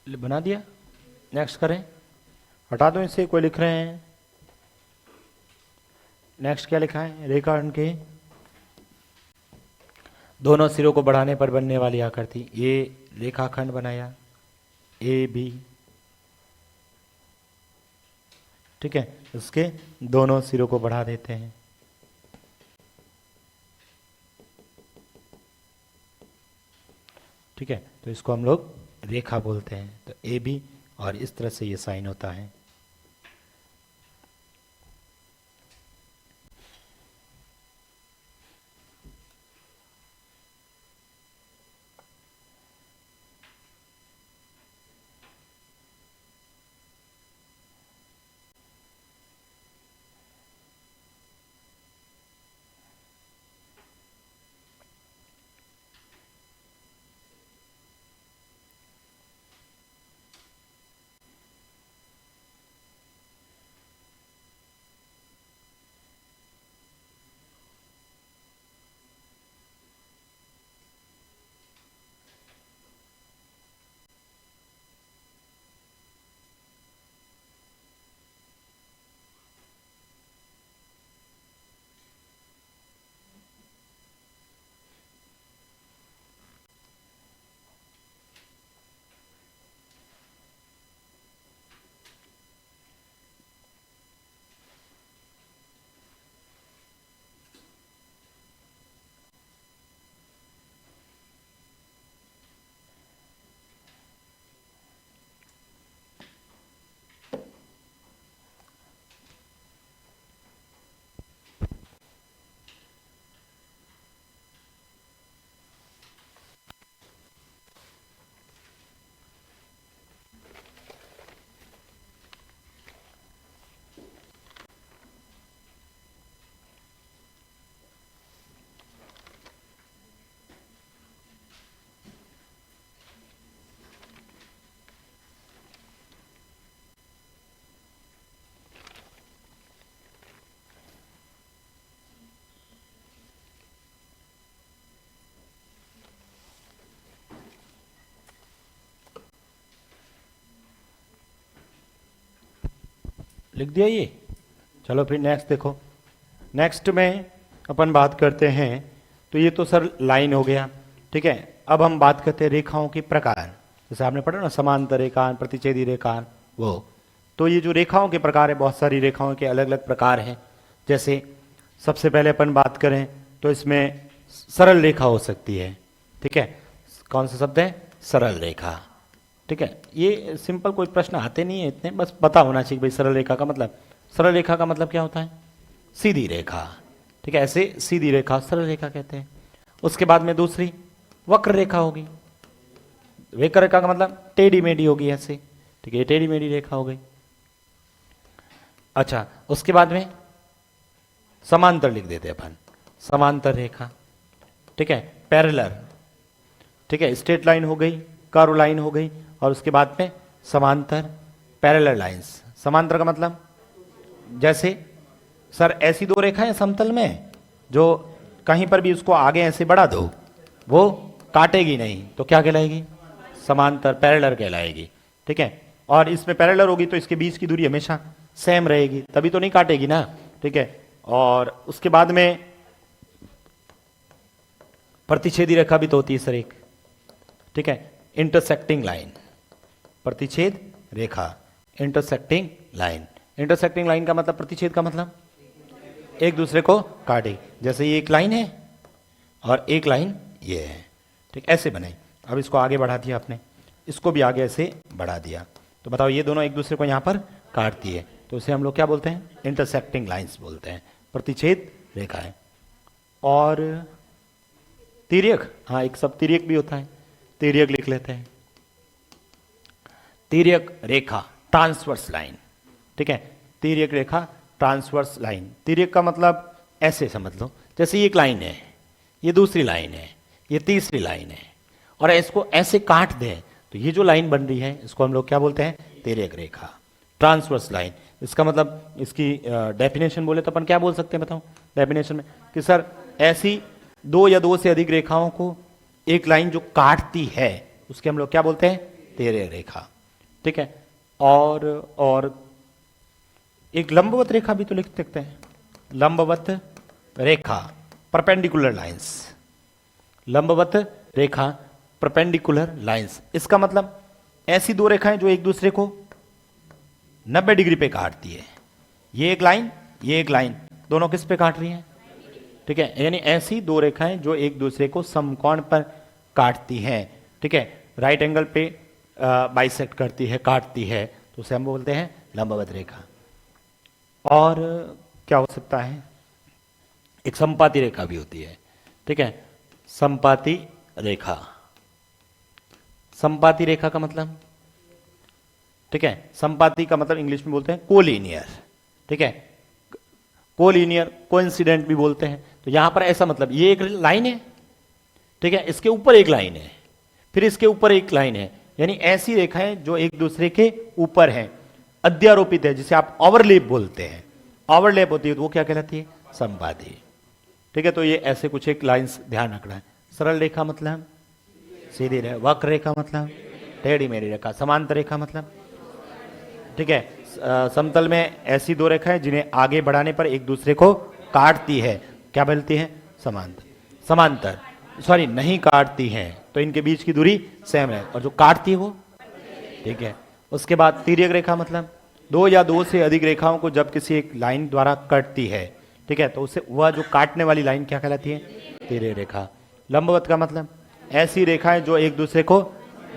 बना दिया, नेक्स्ट करें, हटा दो इसे, कोई लिख रहे हैं। नेक्स्ट क्या लिखा है, रेखाखंड के दोनों सिरों को बढ़ाने पर बनने वाली आकृति, ये रेखाखंड बनाया ए बी, ठीक है, उसके दोनों सिरों को बढ़ा देते हैं, ठीक है, तो इसको हम लोग रेखा बोलते हैं। तो ए बी, और इस तरह से ये साइन होता है। लिख दिया ये। चलो फिर नेक्स्ट देखो, नेक्स्ट में अपन बात करते हैं, तो ये तो सर लाइन हो गया, ठीक है। अब हम बात करते हैं रेखाओं के प्रकार, जैसे आपने पढ़ा ना, समांतर रेखा, प्रतिच्छेदी रेखा, वो। तो ये जो रेखाओं के प्रकार है, बहुत सारी रेखाओं के अलग अलग प्रकार हैं। जैसे सबसे पहले अपन बात करें तो इसमें सरल रेखा हो सकती है, ठीक है। कौन सा शब्द है, सरल रेखा, ठीक है। ये सिंपल कोई प्रश्न आते नहीं है इतने, बस पता होना चाहिए भाई सरल रेखा का मतलब। सरल रेखा का मतलब क्या होता है, सीधी रेखा, ठीक है, ऐसे सीधी रेखा सरल रेखा कहते हैं। उसके बाद में दूसरी वक्र रेखा होगी, वक्र रेखा का मतलब टेढ़ी मेढ़ी होगी ऐसे, ठीक है, ये टेढ़ी मेढ़ी रेखा हो गई। अच्छा, उसके बाद में समांतर लिख देते हैं अपन, समांतर रेखा, ठीक है, पैरेलल, ठीक है, स्ट्रेट लाइन हो गई, कर्व लाइन हो गई, और उसके बाद में समांतर पैरेलल लाइंस। समांतर का मतलब जैसे सर ऐसी दो रेखाएं समतल में जो कहीं पर भी उसको आगे ऐसे बढ़ा दो वो काटेगी नहीं, तो क्या कहलाएगी? समांतर, पैरेलल कहलाएगी, ठीक है। और इसमें पैरेलल होगी तो इसके बीच की दूरी हमेशा सेम रहेगी, तभी तो नहीं काटेगी ना, ठीक है। और उसके बाद में प्रतिच्छेदी रेखा भी तो होती है सर एक, ठीक है, इंटरसेक्टिंग लाइन, प्रतिच्छेद रेखा, इंटरसेक्टिंग लाइन। इंटरसेक्टिंग लाइन का मतलब, प्रतिच्छेद का मतलब एक दूसरे को काटे, जैसे ये एक लाइन है और एक लाइन ये है, ठीक, ऐसे बने। अब इसको आगे बढ़ा दिया आपने, इसको भी आगे ऐसे बढ़ा दिया, तो बताओ ये दोनों एक दूसरे को यहां पर काटती है, तो उसे हम लोग क्या बोलते हैं? इंटरसेक्टिंग लाइंस बोलते हैं, प्रतिच्छेद रेखाएं। और तिर्यक, हाँ एक सब तिर्यक भी होता है, तिर्यक लिख लेते हैं, तिर्यक रेखा, ट्रांसवर्स लाइन, ठीक है, तिर्यक रेखा, ट्रांसवर्स लाइन। तिर्यक का मतलब ऐसे समझ लो, जैसे ये एक लाइन है, ये दूसरी लाइन है, ये तीसरी लाइन है, और इसको ऐसे काट दें तो ये जो लाइन बन रही है इसको हम लोग क्या बोलते हैं? तिर्यक रेखा, ट्रांसवर्स लाइन। इसका मतलब, इसकी डेफिनेशन बोले तो अपन क्या बोल सकते हैं बताओ डेफिनेशन में? कि सर ऐसी दो या दो से अधिक रेखाओं को एक लाइन जो काटती है उसके हम लोग क्या बोलते हैं? तिर्यक रेखा, ठीक है। और एक लंबवत रेखा भी तो लिख सकते हैं, लंबवत रेखा, परपेंडिकुलर लाइंस, लंबवत रेखा, परपेंडिकुलर लाइंस। इसका मतलब ऐसी दो रेखाएं जो एक दूसरे को 90 डिग्री पे काटती है, ये एक लाइन, ये एक लाइन, दोनों किस पे काट रही हैं? ठीक है, यानी ऐसी दो रेखाएं जो एक दूसरे को समकोण पर काटती हैं, ठीक है, राइट एंगल पे बाइसेक्ट करती है, काटती है, तो उसे हम बोलते हैं लंबवत रेखा। और क्या हो सकता है? एक संपाती रेखा भी होती है, ठीक है, संपाती रेखा। संपाती रेखा का मतलब, ठीक है, संपाती का मतलब इंग्लिश में बोलते हैं कोलिनियर, ठीक है, कोलिनियर, कोइंसिडेंट भी बोलते हैं। तो यहां पर ऐसा मतलब, ये एक लाइन है, ठीक है, इसके ऊपर एक लाइन है, फिर इसके ऊपर एक लाइन है, यानी ऐसी रेखाएं जो एक दूसरे के ऊपर हैं, अध्यारोपित है, जिसे आप ओवरलैप बोलते हैं, ओवरलैप होती है तो वो क्या कहलाती है? संपाती, ठीक है। तो ये ऐसे कुछ एक लाइंस ध्यान रखना है। सरल रेखा मतलब सीधी रेखा, वक्र रेखा मतलब टेढ़ी मेढ़ी रेखा, समांतर रेखा मतलब, ठीक है, समतल में ऐसी दो रेखाएं जिन्हें आगे बढ़ाने पर एक दूसरे को काटती है, क्या बोलती है? समांतर। समांतर, सॉरी, नहीं काटती हैं तो इनके बीच की दूरी सेम है, और जो काटती है वो, ठीक है। उसके बाद तिर्यक रेखा मतलब दो या दो से अधिक रेखाओं को जब किसी एक लाइन द्वारा कटती है, ठीक है, तो उसे वह जो काटने वाली लाइन क्या कहलाती है? तिर्यक रेखा। लंबवत का मतलब ऐसी रेखाएं जो एक दूसरे को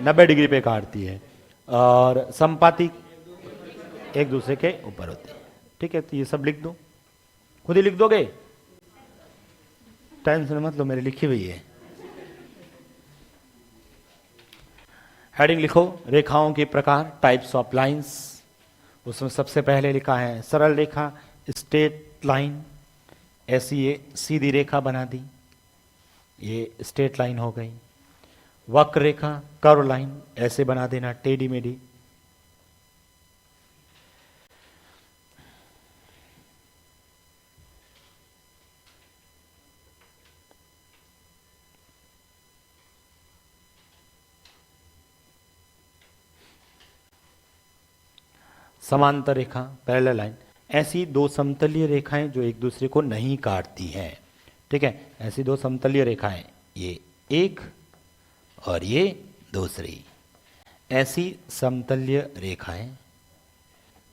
90 डिग्री पे काटती है, और संपाती एक दूसरे के ऊपर होती है, ठीक है। तो ये सब लिख दो, खुद ही लिख दोगे, टेंशन मत लो, मेरी लिखी हुई है। हेडिंग लिखो, रेखाओं के प्रकार, टाइप्स ऑफ लाइंस। उसमें सबसे पहले लिखा है सरल रेखा, स्ट्रेट लाइन, ऐसी ये सीधी रेखा बना दी, ये स्ट्रेट लाइन हो गई। वक्र रेखा, कर्व लाइन, ऐसे बना देना, टेढ़ी मेढ़ी। समांतर रेखा, पैरेलल लाइन, ऐसी दो समतलीय रेखाएं जो एक दूसरे को नहीं काटती हैं, ठीक है, ऐसी दो समतलीय रेखाएं, ये एक और ये दूसरी, ऐसी समतलीय रेखाएं,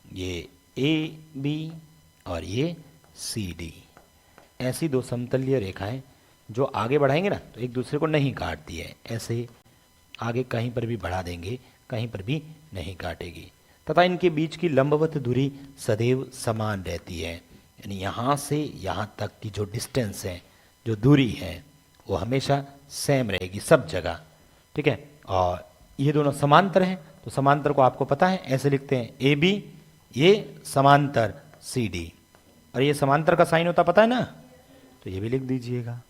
ये ए बी और ये सी डी, ऐसी दो समतलीय रेखाएं जो आगे बढ़ाएंगे ना तो एक दूसरे को नहीं काटती है, ऐसे ही आगे कहीं पर भी बढ़ा देंगे, कहीं पर भी नहीं काटेगी, तथा इनके बीच की लंबवत दूरी सदैव समान रहती है, यानी यहाँ से यहाँ तक की जो डिस्टेंस है, जो दूरी है, वो हमेशा सेम रहेगी सब जगह, ठीक है। और ये दोनों समांतर हैं, तो समांतर को आपको पता है ऐसे लिखते हैं ए बी, ये समांतर सी डी, और ये समांतर का साइन होता पता है ना, तो ये भी लिख दीजिएगा।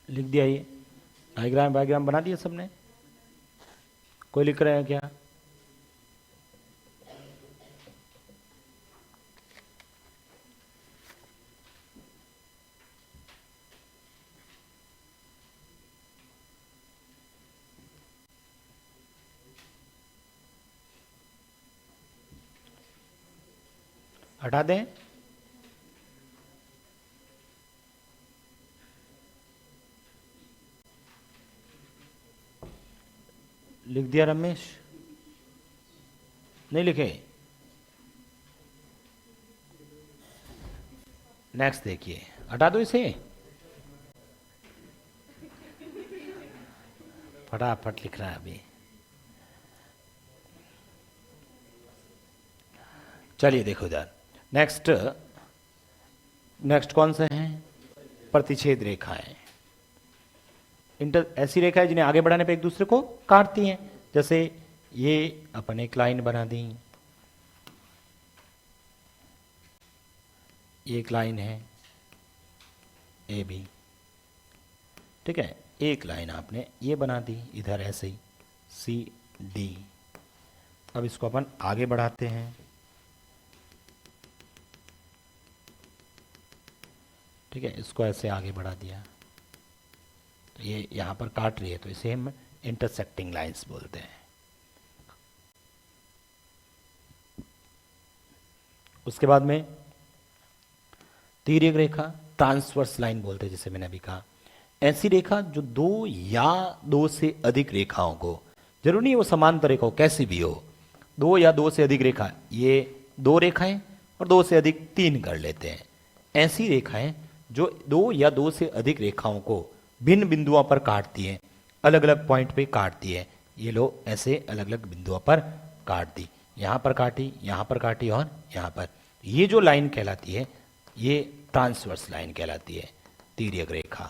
लिख दिया, ये डायग्राम वायग्राम बना दिया सबने, कोई लिख रहे हैं क्या? हटा दें? लिख दिया रमेश? नहीं लिखे? नेक्स्ट देखिए, हटा दो इसे, फटाफट लिख रहा है अभी। चलिए देखो इधर, नेक्स्ट कौन से हैं? प्रतिच्छेद रेखाएं। ऐसी रेखाएं जिन्हें आगे बढ़ाने पे एक दूसरे को काटती हैं, जैसे ये अपन एक लाइन बना दी, ये एक लाइन है ए बी, ठीक है, एक लाइन आपने ये बना दी इधर ऐसे ही सी डी। अब इसको अपन आगे बढ़ाते हैं, ठीक है, इसको ऐसे आगे बढ़ा दिया, तो ये यहाँ पर काट रही है, तो इसे हम इंटरसेक्टिंग लाइंस बोलते हैं। उसके बाद में तिर्यक रेखा, ट्रांसवर्स लाइन बोलते हैं जिसे मैंने अभी कहा। ऐसी रेखा जो दो या दो से अधिक रेखाओं को, जरूरी नहीं वो समांतर रेखा हो, कैसी भी हो, दो या दो से अधिक रेखा, ये दो रेखाएं और दो से अधिक तीन कर लेते हैं। ऐसी रेखाएं जो दो या दो से अधिक रेखाओं को भिन्न बिंदुओं पर काटती हैं, अलग अलग पॉइंट पे काटती है। ये लो ऐसे अलग अलग बिंदुओं पर काट दी, यहाँ पर काटी, यहाँ पर काटी और यहाँ पर। ये जो लाइन कहलाती है ये ट्रांसवर्स लाइन कहलाती है, तिर्यक रेखा।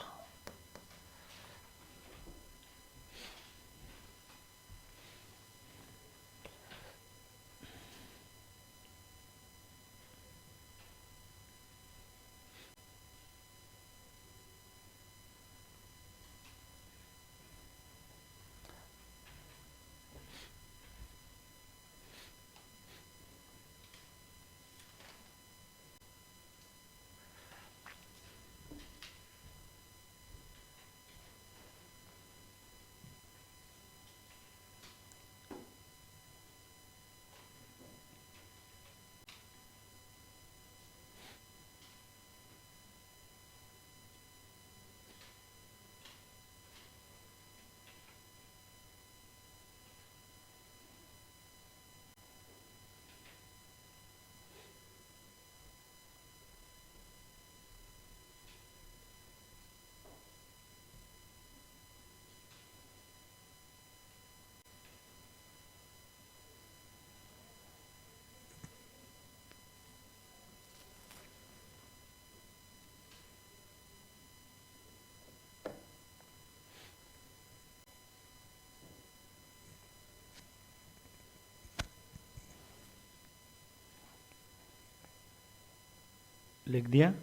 लिख दिया।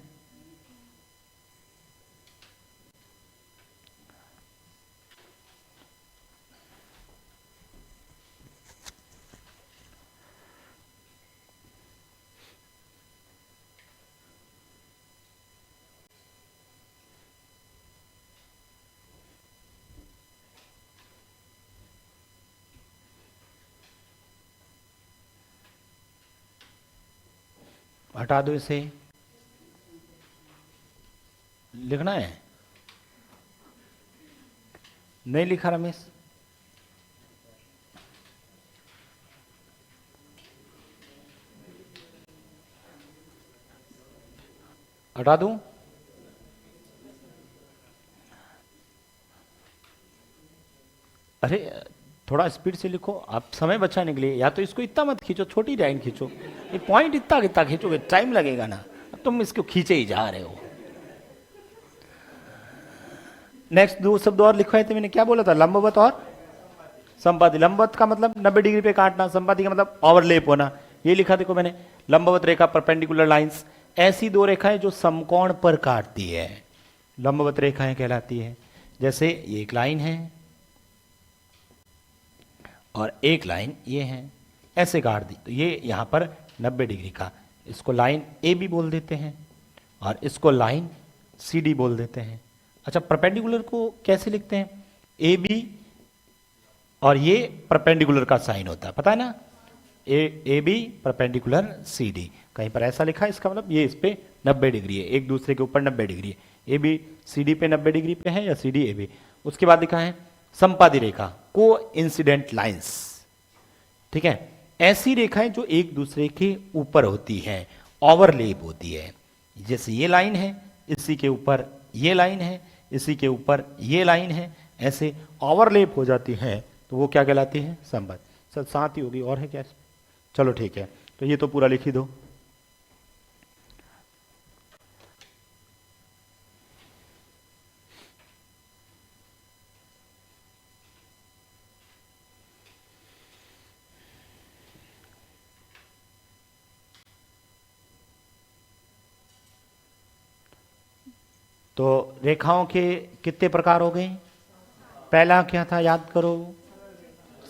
हटा दो इसे, लिखना है, नहीं लिखा रमेश? हटा दूं? अरे थोड़ा स्पीड से लिखो, आप समय बचाने के लिए। या तो इसको इतना मत खींचो, छोटी लाइन खींचो, ये पॉइंट इतना कितना खींचोगे, टाइम लगेगा ना। अब तुम इसको खींचे ही जा रहे हो। नेक्स्ट दो शब्द और लिखवाए थे मैंने, क्या बोला था? लंबवत और संपाती। लंबवत का मतलब 90 डिग्री पे काटना, संपाती का मतलब ओवरलेप होना। ये लिखा देखो मैंने, लंबवत रेखा परपेंडिकुलर लाइंस, ऐसी दो रेखाएं जो समकोण पर काटती है लंबवत रेखाएं कहलाती है। जैसे ये एक लाइन है और एक लाइन ये है, ऐसे काट दी तो ये यहां पर 90 डिग्री का, इसको लाइन ए बी बोल देते हैं और इसको लाइन सी डी बोल देते हैं। अच्छा, परपेंडिकुलर को कैसे लिखते हैं? ए बी, और ये परपेंडिकुलर का साइन होता है, पता है ना? A B perpendicular C D, कहीं पर ऐसा लिखा है, इसका मतलब ये इस पे 90 डिग्री है, एक दूसरे के ऊपर 90 डिग्री है। ए बी सी डी पे 90 डिग्री पे है या सी डी ए बी। उसके बाद लिखा है संपादी रेखा, को इंसिडेंट लाइन्स। ठीक है, ऐसी रेखाएं जो एक दूसरे के ऊपर होती हैं, ओवरलेप होती है। जैसे ये लाइन है, इसी के ऊपर ये लाइन है, इसी के ऊपर ये लाइन है, ऐसे ओवरलेप हो जाती है तो वो क्या कहलाती है? संबंध। सर साथ ही होगी, और है क्या? चलो ठीक है, तो ये तो पूरा लिख ही दो। तो रेखाओं के कितने प्रकार हो गए? पहला क्या था, याद करो?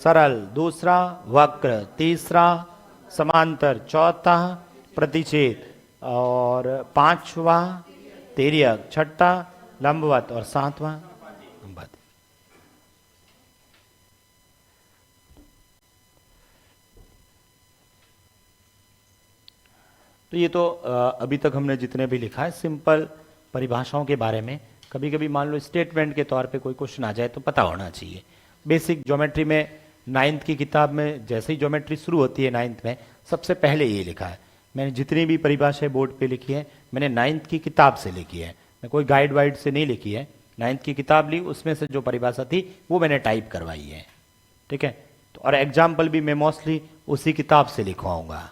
सरल, दूसरा वक्र, तीसरा समांतर, चौथा प्रतिच्छेद, और पांचवा तिर्यक, छठा लंबवत और सातवां संपाती। तो ये तो अभी तक हमने जितने भी लिखा है सिंपल परिभाषाओं के बारे में। कभी कभी मान लो स्टेटमेंट के तौर पे कोई क्वेश्चन आ जाए तो पता होना चाहिए। बेसिक ज्योमेट्री में 9th की किताब में जैसे ही ज्योमेट्री शुरू होती है 9th में, सबसे पहले ये लिखा है। मैंने जितनी भी परिभाषाएं बोर्ड पे लिखी है मैंने 9th की किताब से लिखी है, मैं कोई गाइड वाइड से नहीं लिखी है। 9th की किताब ली, उसमें से जो परिभाषा थी वो मैंने टाइप करवाई है। ठीक है, तो और एग्जाम्पल भी मैं मोस्टली उसी किताब से लिखवाऊंगा।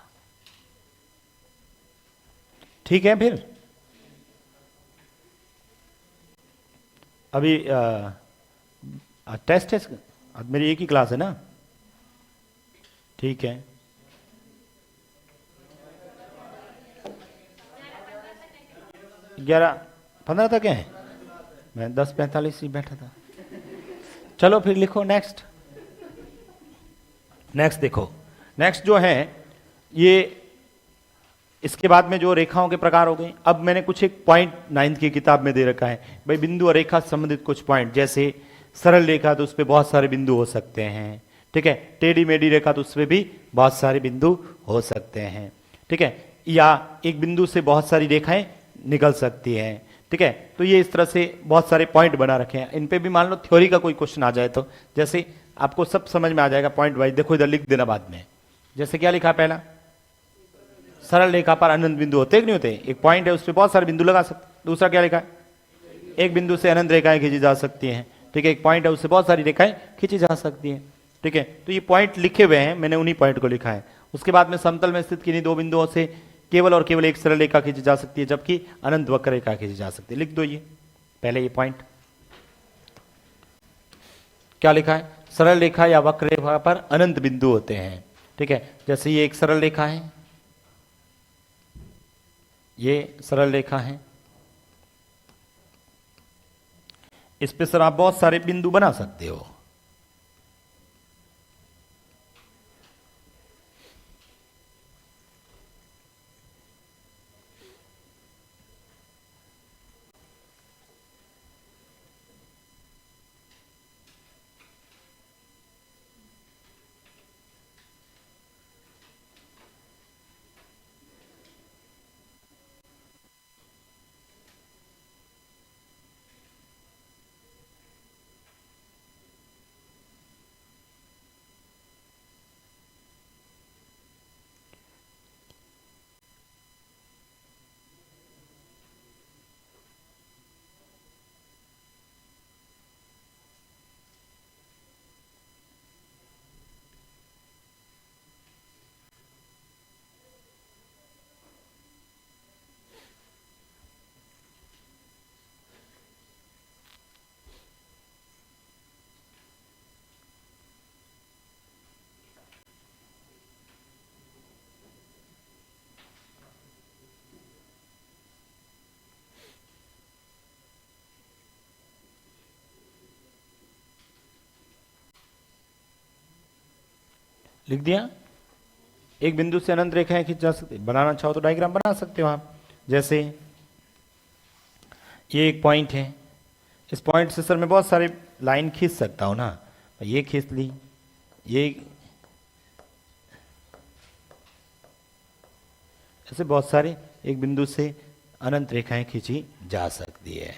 ठीक है, फिर अभी टेस्ट है, आज मेरी एक ही क्लास है ना? ठीक है, ग्यारह 15 तक है, मैं 10:45 ही बैठा था। चलो फिर लिखो नेक्स्ट। नेक्स्ट देखो, नेक्स्ट जो है ये, इसके बाद में जो रेखाओं के प्रकार हो गए। अब मैंने कुछ एक पॉइंट 9th की किताब में दे रखा है भाई, बिंदु और रेखा संबंधित कुछ पॉइंट। जैसे सरल रेखा तो उस पर बहुत सारे बिंदु हो सकते हैं। ठीक है, टेढ़ी मेढ़ी रेखा तो उस पर भी बहुत सारे बिंदु हो सकते हैं। ठीक है, या एक बिंदु से बहुत सारी रेखाएं निकल सकती हैं। ठीक है, तो ये इस तरह से बहुत सारे पॉइंट बना रखे हैं। इन पे भी मान लो थ्योरी का कोई क्वेश्चन आ जाए तो जैसे आपको सब समझ में आ जाएगा पॉइंट वाइज। देखो इधर लिख देना बाद में। जैसे क्या लिखा? पहला, सरल रेखा पर अनंत बिंदु होते कि नहीं होते? एक पॉइंट है उस पर बहुत सारे बिंदु लगा सकते। दूसरा क्या लिखा है? एक बिंदु से अनंत रेखाएं खींची जा सकती हैं। ठीक है, एक पॉइंट है उससे बहुत सारी रेखाएं खींची जा सकती हैं। ठीक है, तो ये पॉइंट लिखे हुए हैं, मैंने उन्हीं पॉइंट को लिखा है। उसके बाद में समतल में स्थित किन्हीं दो बिंदुओं से केवल और केवल एक सरल रेखा खींची जा सकती है, जबकि अनंत वक्र रेखा खींची जा सकती है। लिख दो ये पहले ये पॉइंट। क्या लिखा है? सरल रेखा या वक्र रेखा पर अनंत बिंदु होते हैं। ठीक है, जैसे ये एक सरल रेखा है, ये सरल रेखा है, इस पे सर आप बहुत सारे बिंदु बना सकते हो। लिख दिया। एक बिंदु से अनंत रेखाएं खींच जा सकती, बनाना चाहो तो डायग्राम बना सकते हो आप। जैसे ये एक पॉइंट है, इस पॉइंट से सर मैं बहुत सारे लाइन खींच सकता हूं ना, ये खींच ली, ये ऐसे बहुत सारे एक बिंदु से अनंत रेखाएं खींची जा सकती है।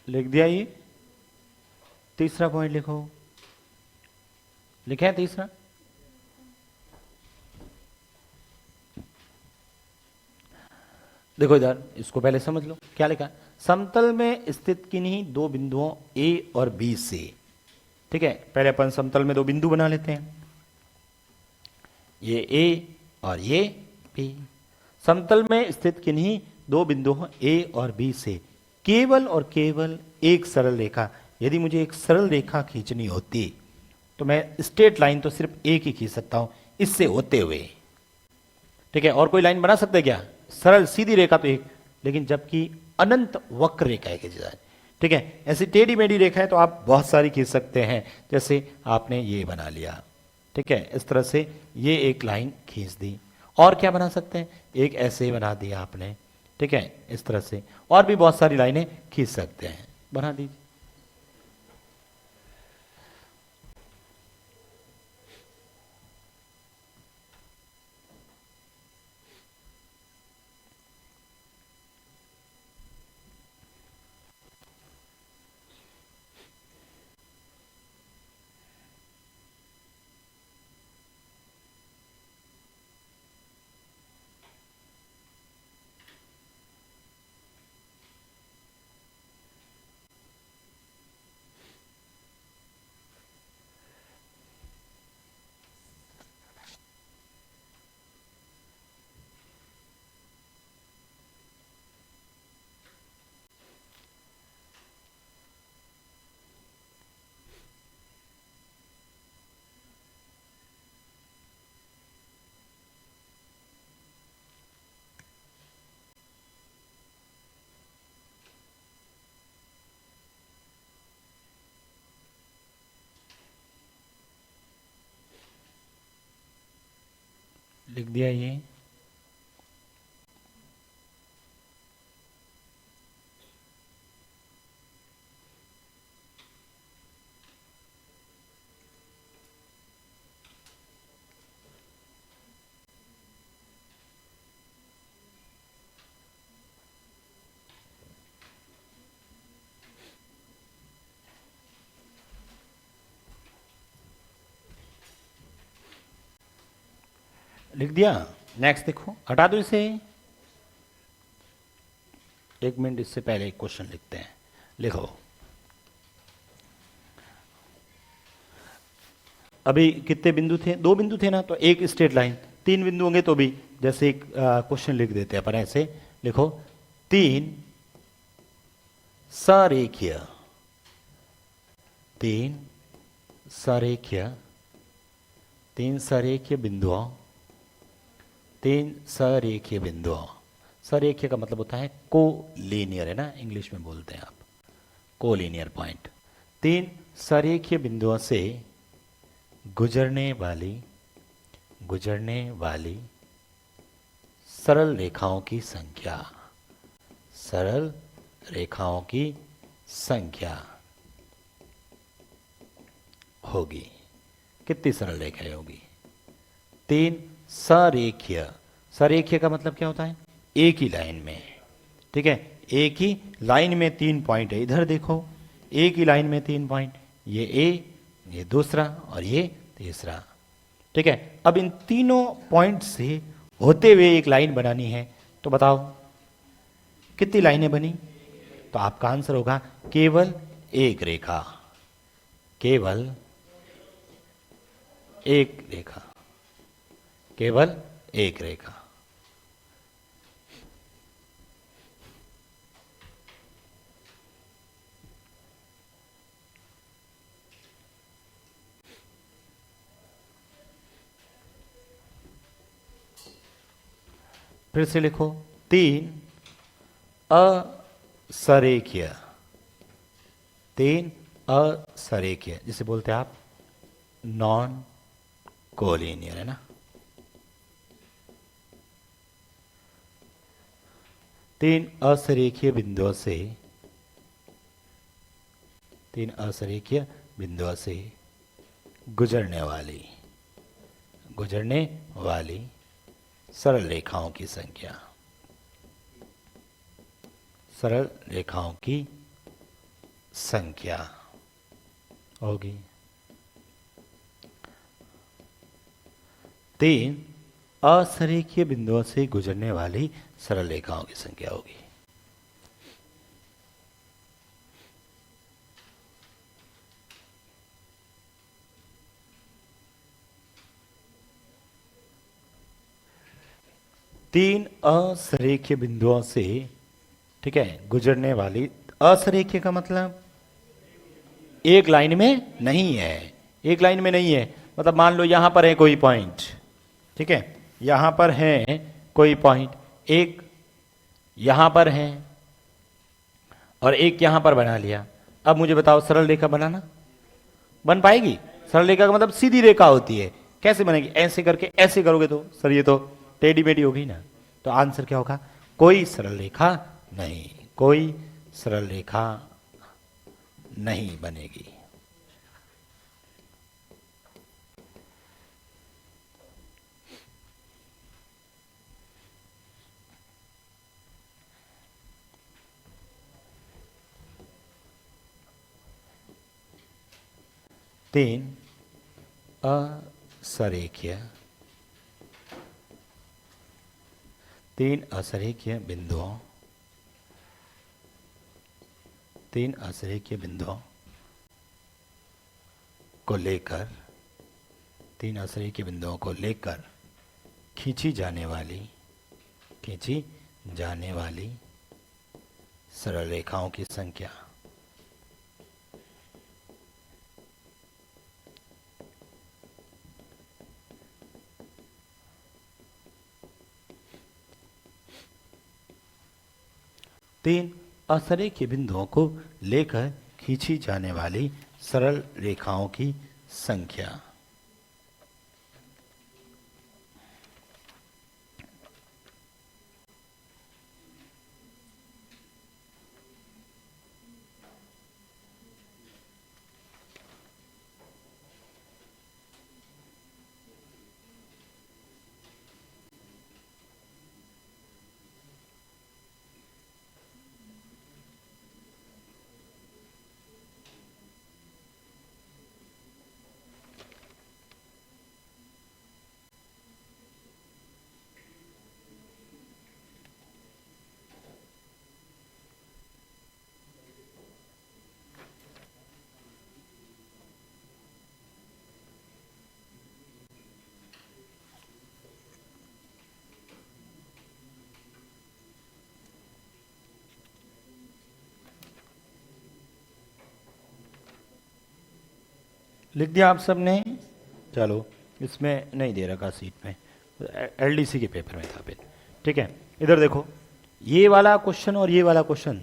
लिख दिया। ये तीसरा पॉइंट लिखो, लिखा है तीसरा। देखो इधर, इसको पहले समझ लो क्या लिखा। समतल में स्थित किन्हीं दो बिंदुओं ए और बी से, ठीक है, पहले अपन समतल में दो बिंदु बना लेते हैं, ये ए और ये बी। समतल में स्थित किन्हीं दो बिंदुओं ए और बी से केवल और केवल एक सरल रेखा, यदि मुझे एक सरल रेखा खींचनी होती तो मैं स्ट्रेट लाइन तो सिर्फ एक ही खींच सकता हूं, इससे होते हुए, ठीक है। और कोई लाइन बना सकते क्या? सरल सीधी रेखा तो एक, लेकिन जबकि अनंत वक्र रेखाएं खींची जाए, ठीक है। ऐसी टेढ़ी मेढ़ी रेखाएं तो आप बहुत सारी खींच सकते हैं, जैसे आपने ये बना लिया, ठीक है, इस तरह से ये एक लाइन खींच दी। और क्या बना सकते हैं? एक ऐसे बना दिया आपने, ठीक है, इस तरह से और भी बहुत सारी लाइनें खींच सकते हैं, बना दीजिए। लिख दिया ये। लिख दिया। नेक्स्ट देखो, हटा दो इसे। एक मिनट, इससे पहले एक क्वेश्चन लिखते हैं। लिखो, अभी कितने बिंदु थे? दो बिंदु थे ना, तो एक स्ट्रेट लाइन। तीन बिंदु होंगे तो भी जैसे एक क्वेश्चन लिख देते हैं अपन ऐसे। लिखो, तीन सरेखीय, तीन सरेखीय, तीन सरेखीय बिंदुओं, तीन सरेखीय बिंदुओं। सरेखीय का मतलब होता है कोलिनियर, है ना, इंग्लिश में बोलते हैं आप, कोलिनियर पॉइंट। तीन सरेखीय बिंदुओं से गुजरने वाली सरल रेखाओं की संख्या, सरल रेखाओं की संख्या होगी। कितनी सरल रेखाएं होगी? तीन सरेखीय। सरेखीय का मतलब क्या होता है? एक ही लाइन में, ठीक है, एक ही लाइन में तीन पॉइंट है। इधर देखो, एक ही लाइन में तीन पॉइंट, ये ए, ये दूसरा और ये तीसरा, ठीक है। अब इन तीनों पॉइंट से होते हुए एक लाइन बनानी है, तो बताओ कितनी लाइनें बनी? तो आपका आंसर होगा केवल एक रेखा, केवल एक रेखा, केवल एक रेखा। फिर से लिखो, तीन असरेखीय, तीन असरेखीय, जिसे बोलते हैं आप नॉन कोलिनियर, है ना। तीन असरेखीय बिंदुओं से, तीन असरेखीय बिंदुओं से गुजरने वाली सरल रेखाओं की संख्या, सरल रेखाओं की संख्या होगी। तीन असरेखीय बिंदुओं से गुजरने वाली सरल रेखाओं की संख्या होगी। तीन असरेखीय बिंदुओं से, ठीक है, गुजरने वाली। असरेखीय का मतलब एक लाइन में नहीं है, एक लाइन में नहीं है, मतलब मान लो यहां पर है कोई पॉइंट, ठीक है, यहां पर है कोई पॉइंट, एक यहां पर है और एक यहां पर बना लिया। अब मुझे बताओ सरल रेखा बनाना बन पाएगी? सरल रेखा का मतलब सीधी रेखा होती है। कैसे बनेगी? ऐसे करके ऐसे करोगे तो सर ये तो टेढ़ी मेढ़ी होगी ना। तो आंसर क्या होगा? कोई सरल रेखा नहीं, कोई सरल रेखा नहीं बनेगी। तीन असरेखीय, तीन असरेखीय बिंदुओं, तीन असरेखीय बिंदुओं को लेकर, तीन असरेखीय बिंदुओं को लेकर खींची जाने वाली सरल रेखाओं की संख्या, तीन असरेखीय बिंदुओं को लेकर खींची जाने वाली सरल रेखाओं की संख्या। लिख दिया आप सब ने? चलो, इसमें नहीं दे रखा सीट में, एलडीसी के पेपर में था फिर। ठीक है, इधर देखो, ये वाला क्वेश्चन और ये वाला क्वेश्चन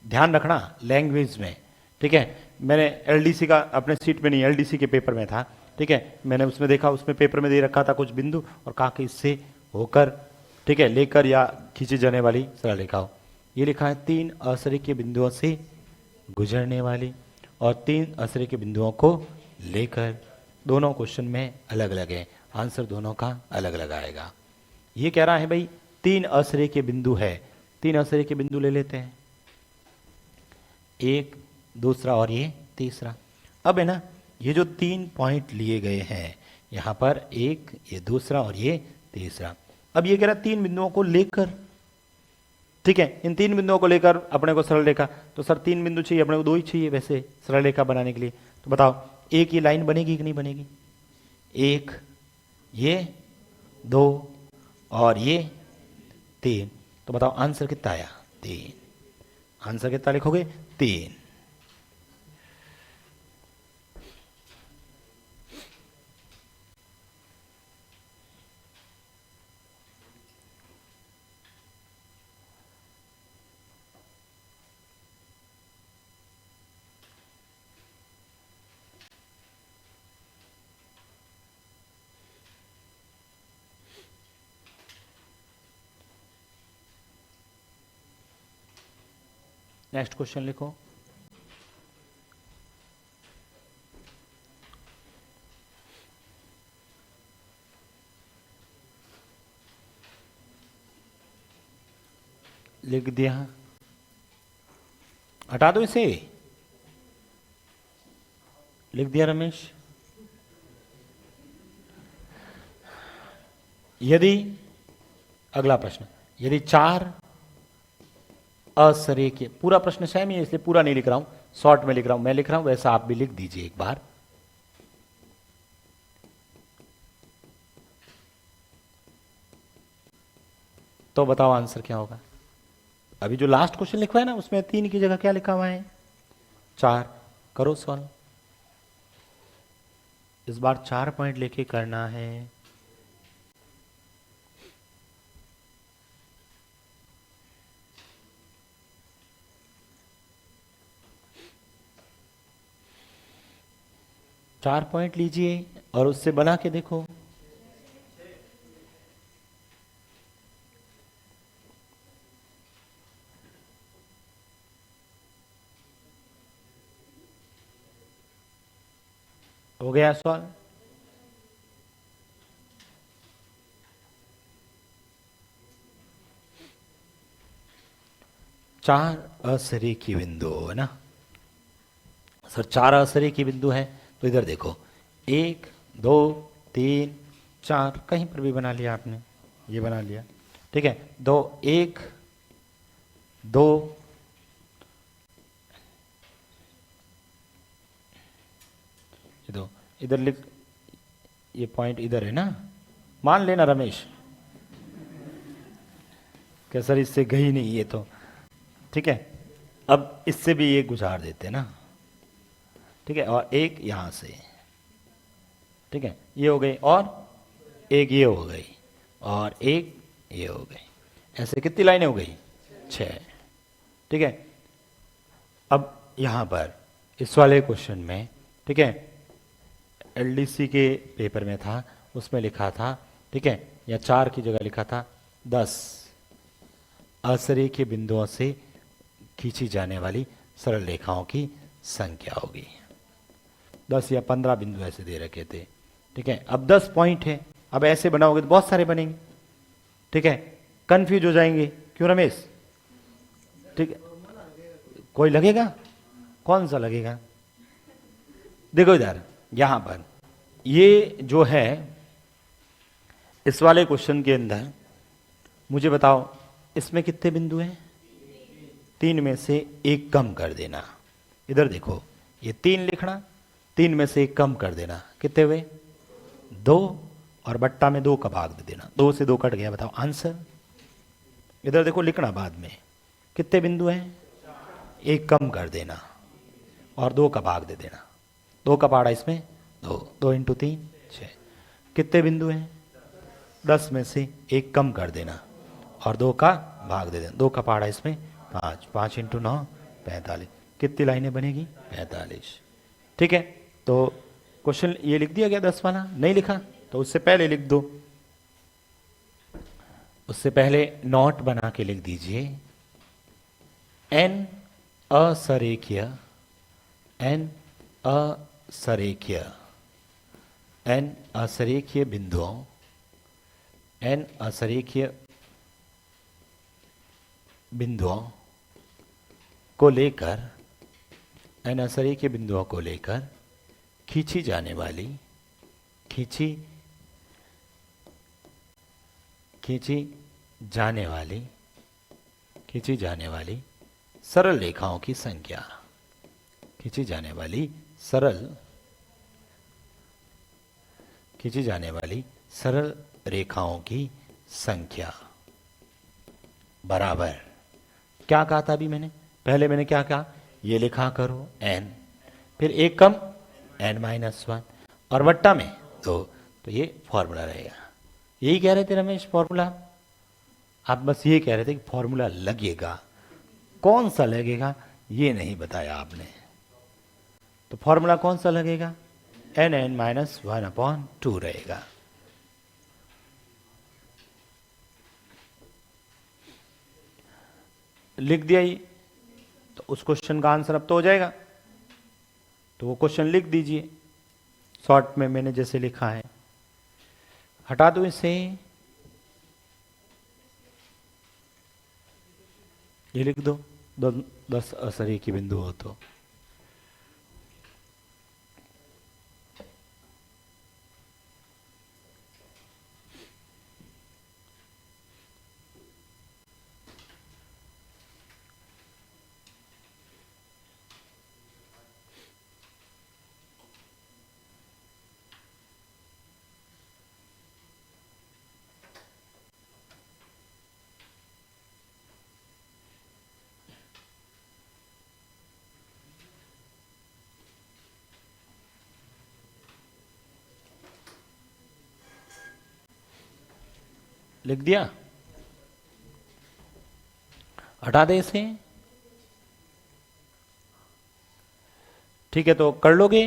ध्यान रखना लैंग्वेज में। ठीक है, मैंने एलडीसी का अपने सीट में नहीं, एलडीसी के पेपर में था। ठीक है, मैंने उसमें देखा, उसमें पेपर में दे रखा था कुछ बिंदु और कहा कि इससे होकर, ठीक है, लेकर या खींची जाने वाली सरल रेखा हो। ये लिखा है 3 असरेखीय बिंदुओं से गुजरने वाली और 3 असरेखीय बिंदुओं को लेकर। दोनों क्वेश्चन में अलग अलग है, आंसर दोनों का अलग अलग आएगा। ये कह रहा है भाई 3 असरेखीय बिंदु है, 3 असरेखीय बिंदु ले लेते हैं, एक, दूसरा और ये तीसरा। अब है ना, ये जो 3 पॉइंट लिए गए हैं, यहां पर एक, ये दूसरा और ये तीसरा। अब ये कह रहा 3 बिंदुओं को लेकर, ठीक है, इन 3 बिंदुओं को लेकर अपने को सरल रेखा, तो सर 3 बिंदु चाहिए, अपने को 2 ही चाहिए वैसे सरल रेखा बनाने के लिए। तो बताओ, एक ये लाइन बनेगी कि नहीं बनेगी? एक, ये 2 और ये 3। तो बताओ आंसर कितना आया? 3। आंसर कितना लिखोगे? 3। नेक्स्ट क्वेश्चन लिखो। लिख दिया, हटा दो इसे। लिख दिया रमेश। यदि, अगला प्रश्न, यदि 4 असरेखीय, पूरा प्रश्न सेम ही है इसलिए पूरा नहीं लिख रहा हूं, शॉर्ट में लिख रहा हूं, मैं लिख रहा हूं वैसा आप भी लिख दीजिए एक बार। तो बताओ आंसर क्या होगा? अभी जो लास्ट क्वेश्चन लिखा है ना, उसमें 3 की जगह क्या लिखा हुआ है? 4। करो सॉल्व। इस बार 4 पॉइंट लेके करना है। चार पॉइंट लीजिए और उससे बना के देखो। हो गया सवाल? चार असरेखीय बिंदु है ना सर, 4 असरेखीय बिंदु है। तो इधर देखो, 1 2 3 4, कहीं पर भी बना लिया आपने, ये बना लिया, ठीक है। 2 1 2 इधर लिख, ये पॉइंट इधर है ना, मान लेना रमेश क्या सर इससे गई नहीं ये तो, ठीक है। अब इससे भी ये गुजार देते ना, ठीक है, और एक यहां से, ठीक है, ये हो गई, और एक ये हो गई, और एक ये हो गई। ऐसे कितनी लाइनें हो गई? 6, ठीक है। अब यहां पर इस वाले क्वेश्चन में, ठीक है, एलडीसी के पेपर में था, उसमें लिखा था, ठीक है, या 4 की जगह लिखा था 10 असरेखीय बिंदुओं से खींची जाने वाली सरल रेखाओं की संख्या होगी। 10 या 15 बिंदु ऐसे दे रखे थे, ठीक है। अब 10 पॉइंट है, अब ऐसे बनाओगे तो बहुत सारे बनेंगे, ठीक है, कंफ्यूज हो जाएंगे। क्यों रमेश? ठीक है, कोई लगेगा? कौन सा लगेगा? देखो इधर, यहां पर ये जो है, इस वाले क्वेश्चन के अंदर मुझे बताओ इसमें कितने बिंदु हैं? 3 में से एक कम कर देना। इधर देखो, ये 3 लिखना, 3 में से एक कम कर देना, कितने हुए? 2, और बट्टा में 2 का भाग दे देना, 2 से 2 कट गया, बताओ आंसर। इधर देखो, लिखना बाद में कितने बिंदु हैं, एक कम कर देना और 2 का भाग दे देना, 2 का पहाड़ा इसमें 2, 2 इंटू 3 6। कितने बिंदु हैं? 10 में से एक कम कर देना और 2 का भाग दे देना। 2 का पहाड़ा इसमें 5, 5 इंटू 9 45। कितनी लाइनें बनेगी? 45। ठीक है, तो क्वेश्चन ये लिख दिया गया 10 वाला, नहीं लिखा तो उससे पहले लिख दो। उससे पहले नोट बना के लिख दीजिए n असरेखीय n असरेखीय n असरेखीय बिंदुओं n असरेखीय बिंदुओं को लेकर n असरेखीय बिंदुओं को लेकर खींची जाने वाली खींची जाने वाली सरल रेखाओं की संख्या, खींची जाने वाली सरल रेखाओं की संख्या बराबर, क्या कहा था अभी मैंने? पहले मैंने क्या कहा? ये लिखा करो n, फिर एक कम n-1 और बट्टा में 2, तो ये फॉर्मूला रहेगा। यही कह रहे थे रमेश फॉर्मूला? आप बस ये कह रहे थे कि फॉर्मूला लगेगा, कौन सा लगेगा ये नहीं बताया आपने। तो फॉर्मूला कौन सा लगेगा? n(-1/2) रहेगा। लिख दिया ही तो उस क्वेश्चन का आंसर अब तो हो जाएगा। तो वो क्वेश्चन लिख दीजिए शॉर्ट में मैंने जैसे लिखा है। हटा दो इसे, ये लिख दो 10 असरेखीय बिंदु हो तो। लिख दिया? हटा दे इसे। ठीक है, तो कर लोगे।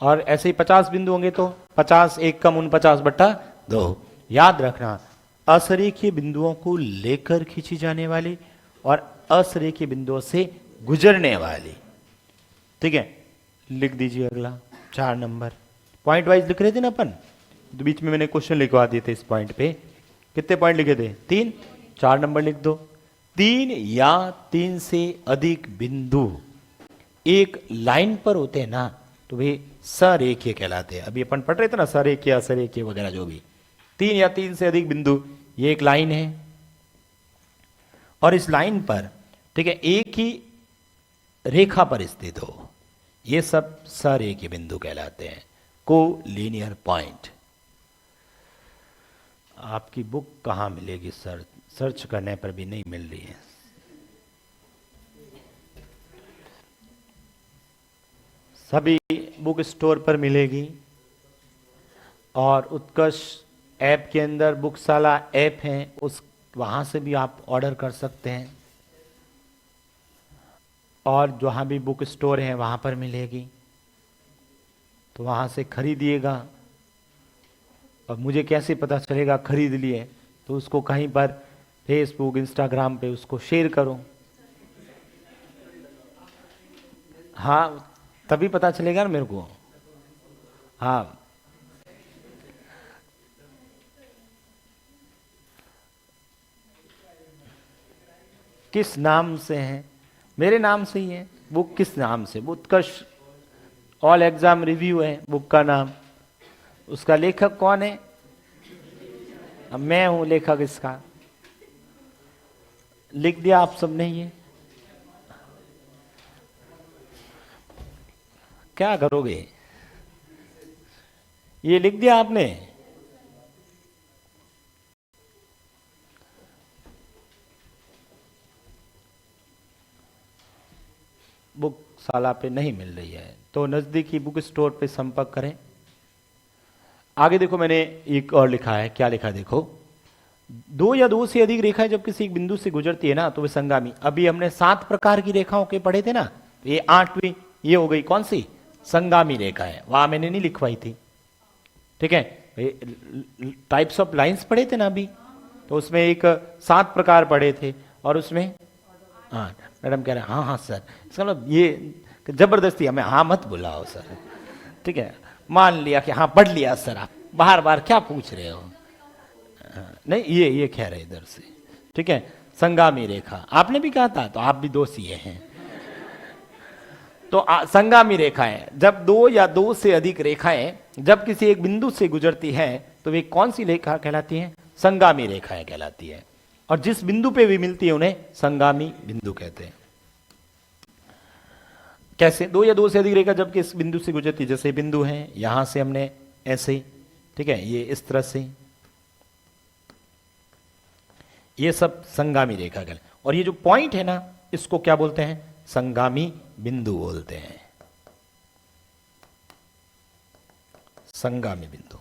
और ऐसे ही 50 बिंदु होंगे तो 50 एक कम 49/2। याद रखना, असरेखीय बिंदुओं को लेकर खींची जाने वाली और असरेखीय बिंदुओं से गुजरने वाली। ठीक है, लिख दीजिए अगला 4 नंबर। पॉइंट वाइज लिख रहे थे ना अपन, तो बीच में मैंने क्वेश्चन लिखवा दिए थे इस पॉइंट पे। कितने पॉइंट लिखे थे? 3। 4 नंबर लिख दो। 3 या 3 से अधिक बिंदु एक लाइन पर होते हैं ना, तो वे सरेखीय कहलाते हैं। अभी अपन पढ़ रहे थे ना सरेखीय असरेखीय वगैरह जो भी। 3 या 3 से अधिक बिंदु, ये एक लाइन है और इस लाइन पर, ठीक है, एक ही रेखा पर स्थित हो, ये सब सरेखीय बिंदु कहलाते हैं, कोलिनियर पॉइंट। आपकी बुक कहाँ मिलेगी सर? सर्च करने पर भी नहीं मिल रही है। सभी बुक स्टोर पर मिलेगी और उत्कर्ष ऐप के अंदर बुकशाला ऐप है, उस वहाँ से भी आप ऑर्डर कर सकते हैं। और जहाँ भी बुक स्टोर है वहाँ पर मिलेगी, तो वहाँ से खरीदिएगा। अब मुझे कैसे पता चलेगा खरीद लिए? तो उसको कहीं पर फेसबुक इंस्टाग्राम पे उसको शेयर करो। हाँ, तभी पता चलेगा ना मेरे को। हाँ, किस नाम से है? मेरे नाम से ही है। बुक किस नाम से? उत्कर्ष ऑल एग्जाम रिव्यू है बुक का नाम। उसका लेखक कौन है? अब मैं हूं लेखक इसका। लिख दिया आप सबने? ये क्या करोगे? ये लिख दिया आपने? बुक शाला पे नहीं मिल रही है तो नज़दीकी बुक स्टोर पे संपर्क करें। आगे देखो मैंने एक और लिखा है, क्या लिखा है देखो, दो या दो से अधिक रेखाएं जब किसी एक बिंदु से गुजरती है ना तो वे संगामी। अभी हमने 7 प्रकार की रेखाओं के पढ़े थे ना, तो ये 8वीं ये हो गई कौन सी, संगामी रेखा है, वहां मैंने नहीं लिखवाई थी। ठीक है, टाइप्स ऑफ लाइंस पढ़े थे ना अभी, तो उसमें एक 7 प्रकार पढ़े थे और उसमें हाँ मैडम कह रहे हैं हाँ हाँ सर, इसका मतलब ये जबरदस्ती हमें हाँ मत बुलाओ सर। ठीक है, मान लिया कि हाँ पढ़ लिया सर, आप बार बार क्या पूछ रहे हो। नहीं ये कह रहे इधर से। ठीक है, संगामी रेखा आपने भी कहा था, तो आप भी दोषी हैं। तो संगामी रेखाएं, जब दो या दो से अधिक रेखाएं जब किसी एक बिंदु से गुजरती हैं तो वे कौन सी रेखा कहलाती हैं, संगामी रेखाएं कहलाती है। और जिस बिंदु पे भी मिलती है उन्हें संगामी बिंदु कहते हैं। कैसे, दो या दो से अधिक रेखा जब किस बिंदु से गुजरती है, जैसे बिंदु है यहां से हमने ऐसे, ठीक है, ये इस तरह से, ये सब संगामी रेखा कहलाते हैं। और ये जो पॉइंट है ना, इसको क्या बोलते हैं, संगामी बिंदु बोलते हैं, संगामी बिंदु।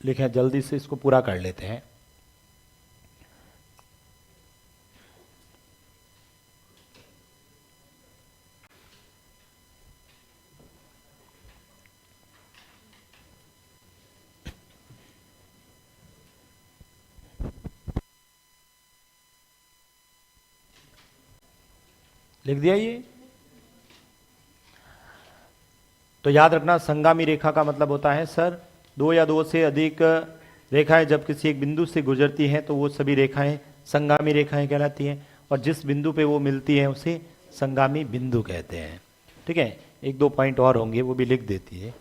लिखें, जल्दी से इसको पूरा कर लेते हैं। लिख दिया ये। तो याद रखना, संगामी रेखा का मतलब होता है सर, दो या दो से अधिक रेखाएं जब किसी एक बिंदु से गुजरती हैं तो वो सभी रेखाएं संगामी रेखाएं कहलाती हैं। और जिस बिंदु पे वो मिलती हैं उसे संगामी बिंदु कहते हैं। ठीक है, एक दो पॉइंट और होंगे वो भी लिख देती है।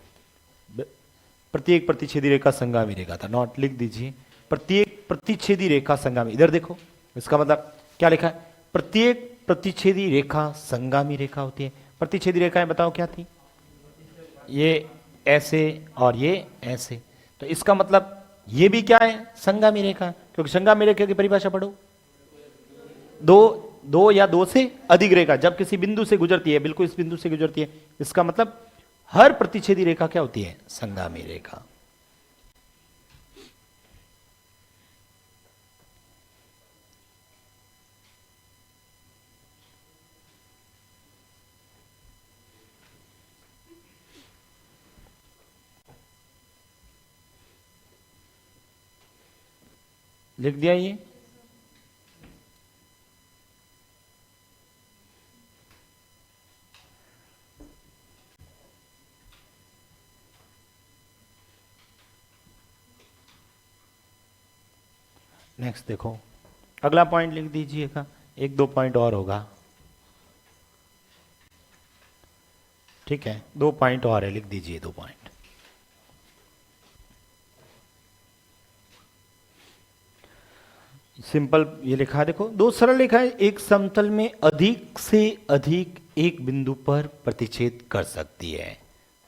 प्रत्येक प्रतिच्छेदी रेखा संगामी रेखा था, नोट लिख दीजिए, प्रत्येक प्रतिच्छेदी रेखा संगामी। इधर देखो, इसका मतलब क्या लिखा है, प्रत्येक प्रतिच्छेदी रेखा संगामी रेखा होती है। प्रतिच्छेदी रेखाएं बताओ क्या थी, ये ऐसे और ये ऐसे, तो इसका मतलब ये भी क्या है, संगामी रेखा, क्योंकि संगामी रेखा की परिभाषा पढ़ो, दो या दो से अधिक रेखा जब किसी बिंदु से गुजरती है, बिल्कुल इस बिंदु से गुजरती है, इसका मतलब हर प्रतिच्छेदी रेखा क्या होती है, संगामी रेखा। लिख दिया ये। नेक्स्ट देखो, अगला पॉइंट लिख दीजिएगा, एक दो पॉइंट और होगा। ठीक है, 2 पॉइंट और है, लिख दीजिए 2 पॉइंट। सिंपल ये लिखा है देखो, दो सरल रेखाएं एक समतल में अधिक से अधिक एक बिंदु पर प्रतिच्छेद कर सकती है।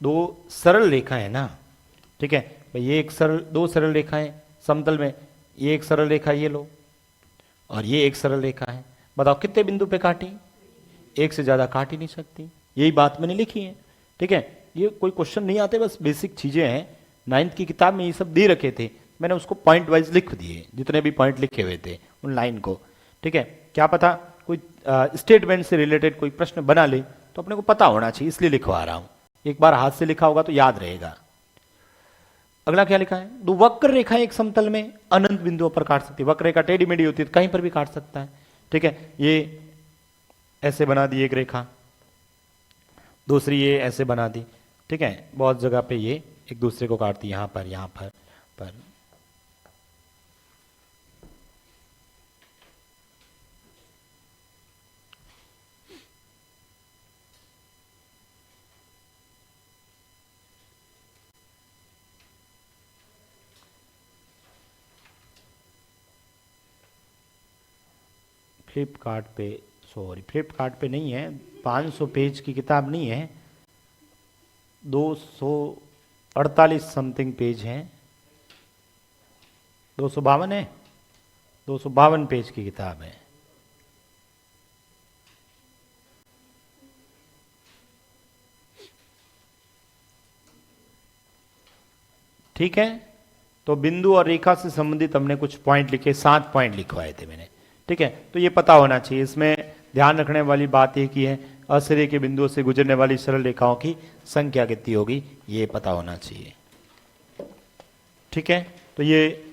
दो सरल रेखाएं है ना, ठीक है भाई, ये एक सरल, दो सरल रेखाएं समतल में, ये एक सरल रेखा ये लो और ये एक सरल रेखा है, बताओ कितने बिंदु पे काटी, एक से ज्यादा काट ही नहीं सकती। यही बात मैंने लिखी है। ठीक है, ये कोई क्वेश्चन नहीं आते, बस बेसिक चीजें हैं, 9th की किताब में ये सब दे रखे थे, मैंने उसको पॉइंट वाइज लिख दिए, जितने भी पॉइंट लिखे हुए थे उन लाइन को। ठीक है, क्या पता कोई स्टेटमेंट से रिलेटेड कोई प्रश्न बना ले, तो अपने को पता होना चाहिए, इसलिए लिखवा रहा हूं। एक बार हाथ से लिखा होगा तो याद रहेगा। अगला क्या लिखा है, दो वक्र रेखाएं एक समतल में अनंत बिंदुओं पर काट सकती है। वक्र रेखा टेढ़ी मेढ़ी होती है, कहीं पर भी काट सकता है। ठीक है, ये ऐसे बना दी एक रेखा, दूसरी ये ऐसे बना दी। ठीक है, बहुत जगह पे ये एक दूसरे को काटती, यहाँ पर पर फ्लिपकार्ट पे, सॉरी फ्लिपकार्ट पे नहीं है, 500 पेज की किताब नहीं है, 248 समथिंग पेज हैं, 252 है, 252 पेज की किताब है। ठीक है, तो बिंदु और रेखा से संबंधित हमने कुछ पॉइंट लिखे, 7 पॉइंट लिखवाए थे मैंने। ठीक है, तो ये पता होना चाहिए। इसमें ध्यान रखने वाली बात एक ही है, असिरे के बिंदुओं से गुजरने वाली सरल रेखाओं की संख्या कितनी होगी, ये पता होना चाहिए। ठीक है, तो ये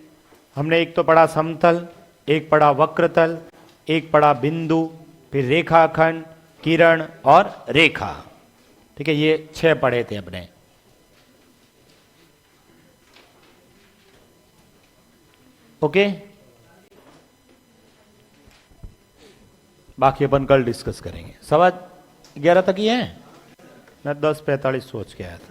हमने एक तो पढ़ा समतल, एक पढ़ा वक्रतल, एक पढ़ा बिंदु, फिर रेखाखंड, किरण और रेखा। ठीक है, ये 6 पढ़े थे अपने। ओके, बाकी अपन कल डिस्कस करेंगे। 11:15 तक ही है, मैं 10:45 सोच के आया था।